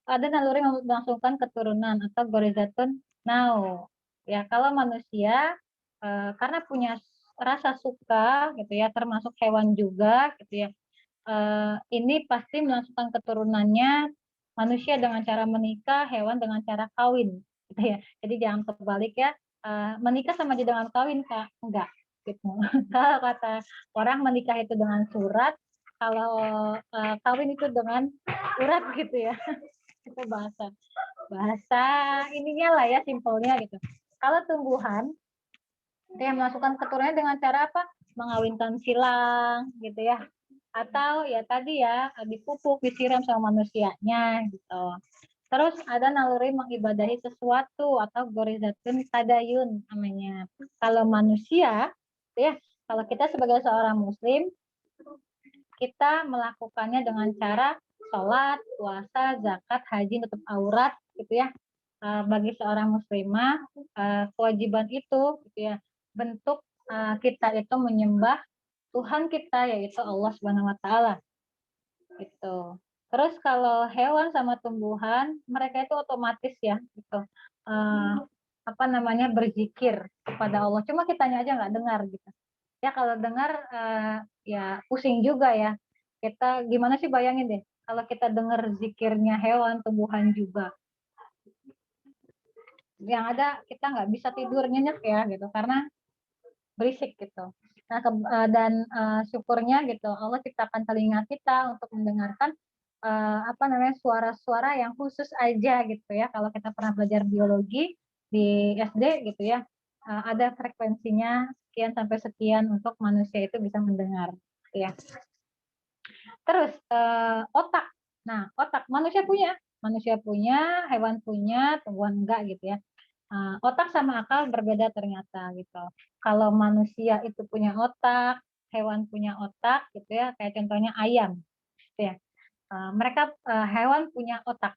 ada naluri melangsungkan keturunan atau gorizatun now. Ya, kalau manusia karena punya rasa suka gitu ya, termasuk hewan juga gitu ya. Ini pasti melangsungkan keturunannya manusia dengan cara menikah, hewan dengan cara kawin gitu ya. Jadi jangan kebalik ya. Menikah sama aja dengan kawin Kak? Enggak gitu. Kalau kata orang menikah itu dengan surat, kalau kawin itu dengan urat gitu ya. Itu bahasa ininya lah ya, simpelnya gitu. Kalau tumbuhan dia melakukan keturunannya dengan cara apa? Mengawinkan silang gitu ya, atau ya tadi ya dipupuk, disiram sama manusianya gitu. Terus ada naluri mengibadahi sesuatu atau gorizatun tadayun namanya. Kalau manusia ya, kalau kita sebagai seorang muslim kita melakukannya dengan cara sholat, puasa, zakat, haji, nutup aurat gitu ya. Bagi seorang muslimah kewajiban itu gitu ya, bentuk kita itu menyembah Tuhan kita yaitu Allah Subhanahu wa taala gitu. Terus kalau hewan sama tumbuhan mereka itu otomatis ya gitu. Apa namanya berzikir kepada Allah. Cuma kitanya aja nggak dengar gitu. Ya kalau dengar ya pusing juga ya. Kita gimana sih bayangin deh kalau kita dengar zikirnya hewan, tumbuhan juga. Yang ada kita nggak bisa tidur nyenyak ya gitu karena berisik gitu. Nah, dan syukurnya gitu Allah ciptakan telinga kita untuk mendengarkan apa namanya suara-suara yang khusus aja gitu ya. Kalau kita pernah belajar biologi di SD gitu ya, ada frekuensinya sekian sampai sekian untuk manusia itu bisa mendengar gitu ya. Terus otak. Nah, otak manusia punya, hewan punya, tumbuhan enggak gitu ya. Otak sama akal berbeda ternyata gitu. Kalau manusia itu punya otak, hewan punya otak gitu ya, kayak contohnya ayam gitu ya. Mereka hewan punya otak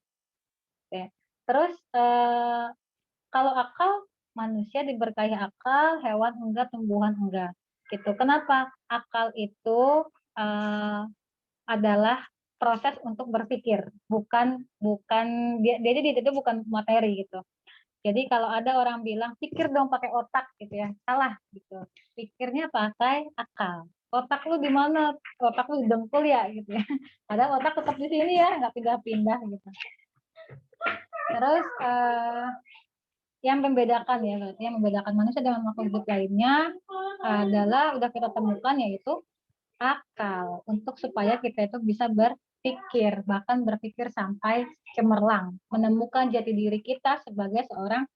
gitu ya. Terus kalau akal manusia diberkahi akal, hewan enggak, tumbuhan enggak gitu. Kenapa? Akal itu adalah proses untuk berpikir, bukan dia itu bukan materi gitu. Jadi kalau ada orang bilang pikir dong pakai otak gitu ya, salah gitu. Pikirnya pakai akal. Otak lu di mana? Otak lu di dengkul ya gitu ya. Padahal otak tetap di sini ya, nggak pindah-pindah gitu. Terus yang membedakan ya, yang membedakan manusia dengan makhluk hidup lainnya adalah udah kita temukan yaitu akal untuk supaya kita itu bisa berpikir, bahkan berpikir sampai cemerlang, menemukan jati diri kita sebagai seorang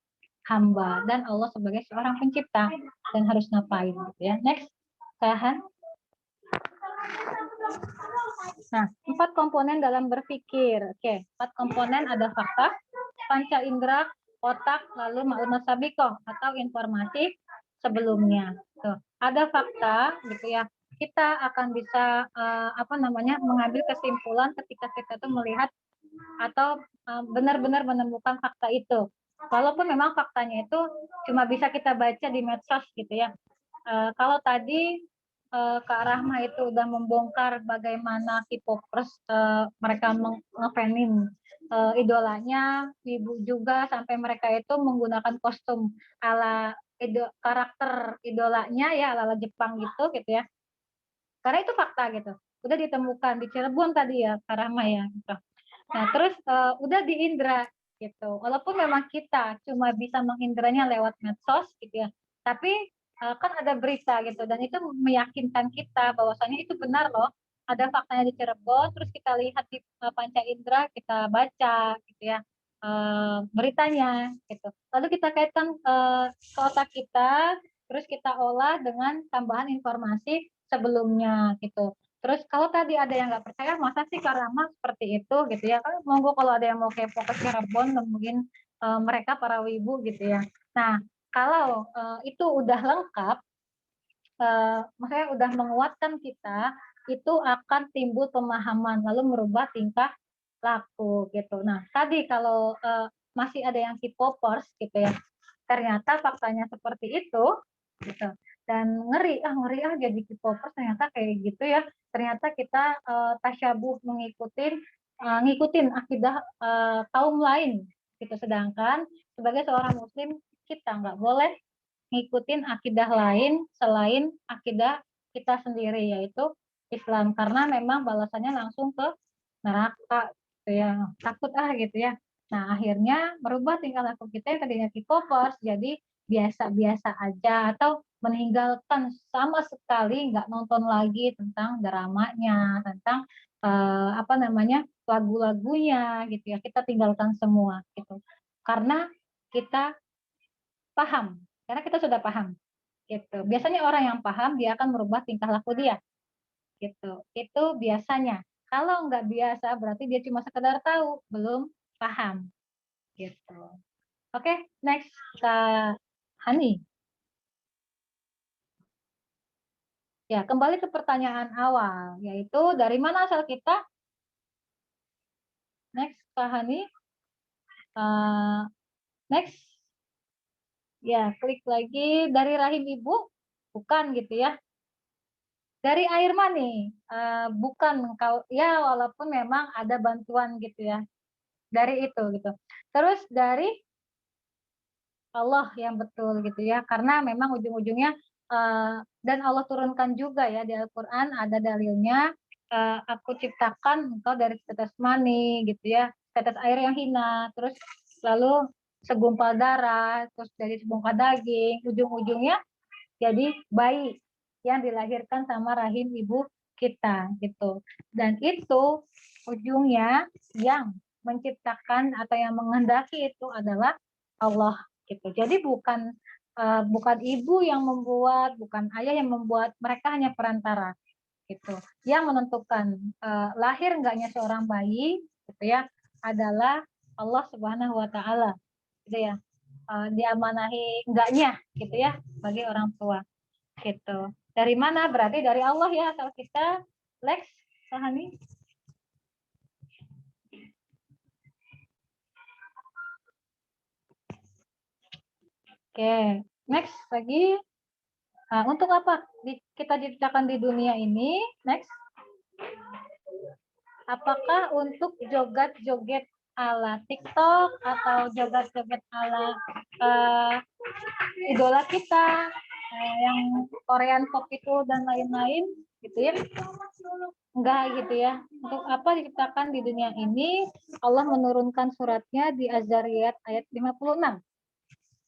hamba dan Allah sebagai seorang pencipta dan harus ngapain gitu ya. Next, Kahan. Nah, 4 komponen dalam berpikir. Oke, 4 komponen ada fakta, panca indera, otak, lalu ma'lumat sabiqah atau informasi sebelumnya. Tuh, ada fakta gitu ya. Kita akan bisa apa namanya mengambil kesimpulan ketika kita tuh melihat atau benar-benar menemukan fakta itu. Walaupun memang faktanya itu cuma bisa kita baca di medsos gitu ya. Kalau tadi Kak Rahma itu udah membongkar bagaimana K-popers mereka ngefanin idolanya, ibu juga sampai mereka itu menggunakan kostum ala karakter idolanya ya ala Jepang gitu ya. Karena itu fakta gitu. Udah ditemukan di Cirebon tadi ya Kak Rahma ya gitu. Nah, terus udah di indra gitu. Walaupun memang kita cuma bisa mengindranya lewat medsos gitu ya. Tapi kan ada berita gitu dan itu meyakinkan kita bahwasanya itu benar loh. Ada faktanya di Cirebon, terus kita lihat di panca indera, kita baca gitu ya beritanya gitu. Lalu kita kaitkan ke otak kita, terus kita olah dengan tambahan informasi sebelumnya gitu. Terus kalau tadi ada yang nggak percaya, masa sih Kak Rama seperti itu gitu ya? Kan monggo kalau ada yang mau kepo ke Cirebon, dan mungkin mereka para wibu gitu ya. Nah, kalau itu udah lengkap, maksudnya udah menguatkan kita, itu akan timbul pemahaman, lalu merubah tingkah laku gitu. Nah, tadi kalau masih ada yang K-popers gitu ya, ternyata faktanya seperti itu, gitu. Dan ngeri jadi K-popers ternyata kayak gitu ya. Ternyata kita tasyabuh ngikutin akidah kaum lain gitu. Sedangkan sebagai seorang muslim kita nggak boleh ngikutin akidah lain selain akidah kita sendiri yaitu Islam karena memang balasannya langsung ke neraka gitu ya. Takut gitu ya. Nah, akhirnya merubah tingkah laku kita yang tadinya K-popers jadi biasa-biasa aja atau meninggalkan sama sekali nggak nonton lagi tentang dramanya, tentang lagu-lagunya gitu ya. Kita tinggalkan semua gitu. Karena kita paham, karena kita sudah paham gitu. Biasanya orang yang paham dia akan merubah tingkah laku dia gitu. Itu biasanya. Kalau nggak biasa berarti dia cuma sekedar tahu, belum paham gitu. Oke, next Kak Hani. Ya, kembali ke pertanyaan awal, yaitu dari mana asal kita? Next Kak Hani. Next. Ya, klik lagi dari rahim ibu, bukan gitu ya. Dari air mani, bukan ya walaupun memang ada bantuan gitu ya. Dari itu gitu. Terus dari Allah yang betul gitu ya, karena memang ujung-ujungnya dan Allah turunkan juga ya di Al-Quran ada dalilnya, aku ciptakan engkau dari tetes mani gitu ya, tetes air yang hina, terus lalu segumpal darah, terus dari segumpal daging, ujung-ujungnya jadi bayi yang dilahirkan sama rahim ibu kita gitu. Dan itu ujungnya yang menciptakan atau yang menghendaki itu adalah Allah gitu. Jadi bukan ibu yang membuat, bukan ayah yang membuat, mereka hanya perantara gitu. Yang menentukan lahir enggaknya seorang bayi gitu ya adalah Allah Subhanahu wa taala. Gitu ya. Diamanahi enggaknya gitu ya bagi orang tua gitu. Dari mana? Berarti dari Allah ya asal kita. Lex, Sahani. Oke, next lagi. Nah, untuk apa kita diciptakan di dunia ini? Next. Apakah untuk joget-joget ala TikTok atau joget-joget ala idola kita yang Korean pop itu dan lain-lain gitu ya? Enggak gitu ya. Untuk apa diciptakan di dunia ini? Allah menurunkan suratnya di Az-Zariyat ayat 56.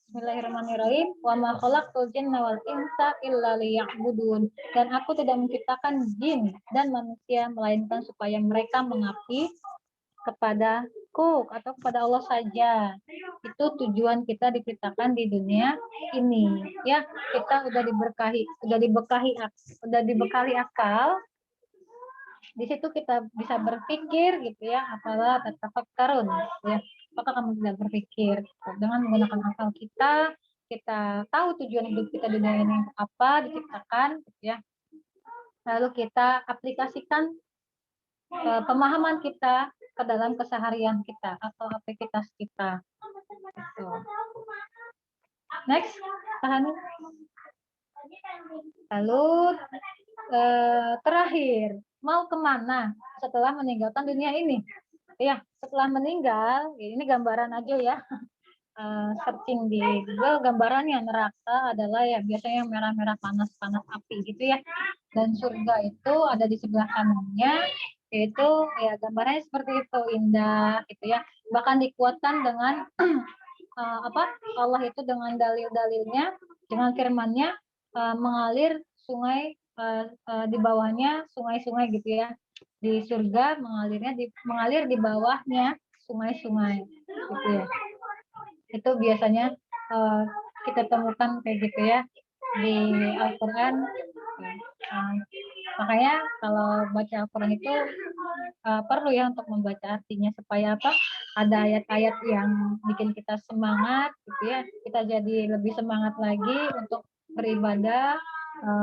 Bismillahirrahmanirrahim. Wa ma khalaqtul jinna wal insa illa liya'budun. Dan aku tidak menciptakan jin dan manusia melainkan supaya mereka mengabdi kepadaku atau kepada Allah saja. Itu tujuan kita diciptakan di dunia ini. Ya, kita udah dibekali akal. Di situ kita bisa berpikir gitu ya, apalah tatafakkarun ya. Apakah kamu tidak berpikir dengan menggunakan akal kita tahu tujuan hidup kita di dunia ini apa diciptakan gitu ya. Lalu kita aplikasikan pemahaman kita ke dalam keseharian kita atau aktivitas kita. Gitu. Next, Tahani. Lalu terakhir, mau kemana setelah meninggalkan dunia ini? Ya, setelah meninggal, ini gambaran aja ya. Searching di Google, gambarannya neraka adalah ya biasanya yang merah-merah panas-panas api gitu ya. Dan surga itu ada di sebelah kanannya, yaitu ya gambarannya seperti itu, indah gitu ya. Bahkan dikuatkan dengan Allah itu dengan dalil-dalilnya, dengan firman-Nya, mengalir sungai di bawahnya, sungai-sungai gitu ya. Di surga mengalir di bawahnya sungai-sungai gitu ya. Itu biasanya kita temukan kayak gitu ya di Al-Quran. Makanya kalau baca Al-Quran itu perlu ya untuk membaca artinya supaya apa? Ada ayat-ayat yang bikin kita semangat gitu ya. Kita jadi lebih semangat lagi untuk beribadah.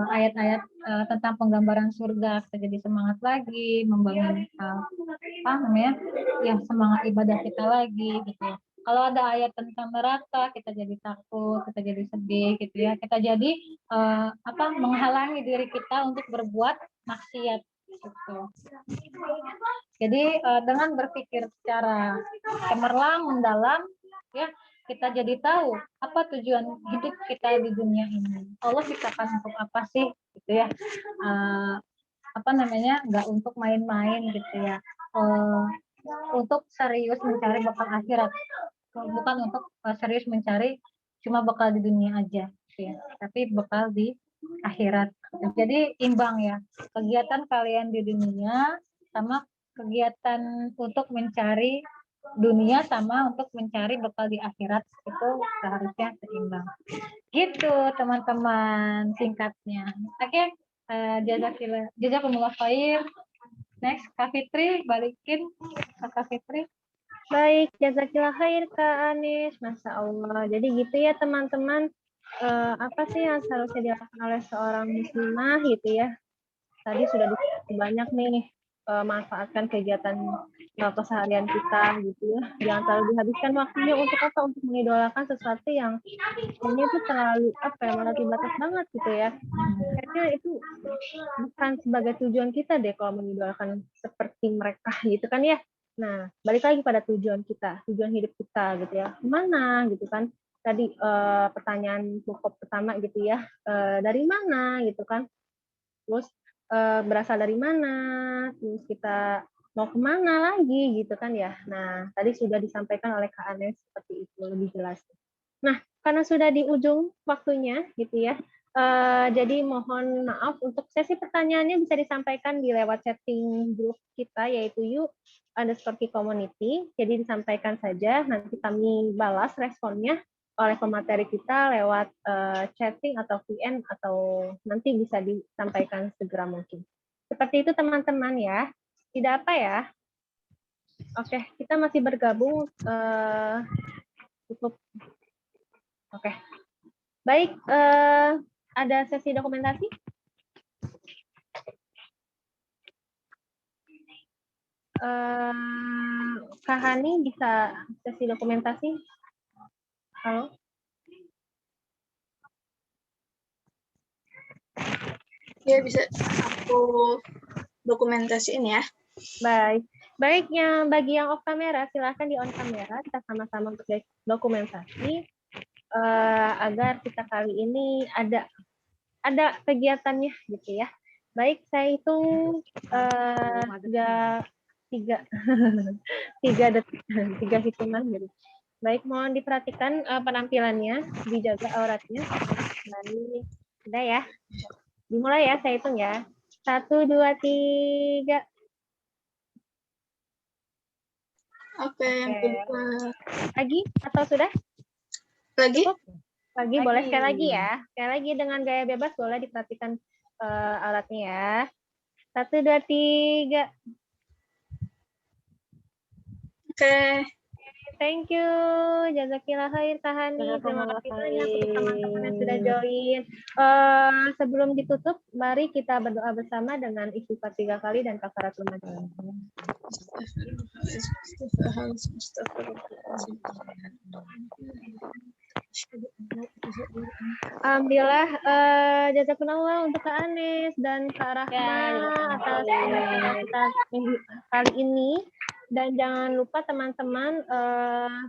Ayat-ayat tentang penggambaran surga, kita jadi semangat lagi membangun apa namanya? Ya semangat ibadah kita lagi gitu ya. Kalau ada ayat tentang neraka, kita jadi takut, kita jadi sedih gitu ya. Kita jadi menghalangi diri kita untuk berbuat maksiat gitu. Jadi dengan berpikir secara cemerlang, mendalam, ya kita jadi tahu apa tujuan hidup kita di dunia ini. Allah ciptakan untuk apa sih, gitu ya? Nggak untuk main-main gitu ya. Untuk serius mencari bekal akhirat, bukan untuk serius mencari cuma bekal di dunia aja, gitu ya. Tapi bekal di akhirat. Jadi imbang ya, kegiatan kalian di dunia sama kegiatan untuk mencari dunia sama untuk mencari bekal di akhirat itu seharusnya seimbang. Gitu teman-teman singkatnya. Oke, jazakumullah khair. Next, Kak Fitri, balikin ke Kak Fitri. Baik, jazakillah khair Kak Anis, Masya Allah. Jadi gitu ya teman-teman, apa sih yang seharusnya dilakukan oleh seorang muslimah gitu ya. Tadi sudah disebut banyak nih, manfaatkan kegiatan keseharian kita gitu ya. Jangan terlalu dihabiskan waktunya untuk apa? Untuk mengidolakan sesuatu yang ini tuh terlalu melewati batas banget gitu ya. Kayaknya itu bukan sebagai tujuan kita deh kalau mengidolakan seperti mereka gitu kan ya. Nah, balik lagi pada tujuan kita, tujuan hidup kita gitu ya. Kemana gitu kan? Tadi pertanyaan pokok pertama gitu ya, dari mana gitu kan? Terus berasal dari mana? Terus kita mau kemana lagi gitu kan ya? Nah, tadi sudah disampaikan oleh Kak Anes seperti itu lebih jelas. Nah, karena sudah di ujung waktunya gitu ya, jadi mohon maaf untuk sesi pertanyaannya bisa disampaikan di lewat chatting grup kita yaitu You_Community. Jadi disampaikan saja, nanti kami balas responnya oleh pemateri kita lewat chatting atau VN atau nanti bisa disampaikan segera mungkin. Seperti itu teman-teman ya. Tidak apa ya. Oke, kita masih bergabung cukup. Oke. Baik, ada sesi dokumentasi? Kak Hani bisa sesi dokumentasi? Halo? Ya, bisa aku dokumentasiin ya. Baik. Baiknya bagi yang off kamera, silahkan di on kamera. Kita sama-sama untuk dokumentasi agar kita kali ini ada kegiatannya gitu ya. Baik, saya hitung tiga hitungan gitu. Baik, mohon diperhatikan penampilannya, dijaga auratnya. Baik, sudah ya. Dimulai ya, saya hitung ya. 1, 2, 3. Oke, yang kedua. Lagi atau sudah? Lagi? Cukup? Lagi, boleh sekali lagi ya. Sekali lagi dengan gaya bebas boleh diperhatikan alatnya ya. 1, 2, 3. Oke. Thank you. Jazakillah khair Kak Hani. Terima Jazakumullah kasih banyak untuk teman-teman yang sudah khair. join. Sebelum ditutup, mari kita berdoa bersama dengan istighfar 3 kali dan kafaratul majlis. Alhamdulillah, jazakumullah untuk Kak Anes dan Kak Rahma atas pembicaraan kita minggu kali ini. Dan jangan lupa teman-teman,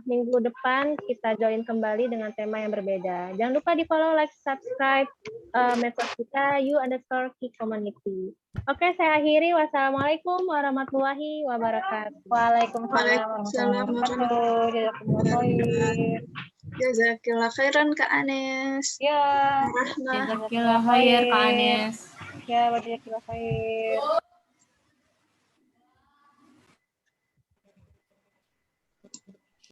minggu depan kita join kembali dengan tema yang berbeda. Jangan lupa di follow, like, subscribe medsos kita you_key community. Oke, saya akhiri. Wassalamualaikum warahmatullahi wabarakatuh. Waalaikumsalam warahmatullahi wabarakatuh. Jazakumullah khair. Jazakillah khairan Kak Anes. Ya, Jazakillah khair Kak Anes. ya, jazakumullah khair.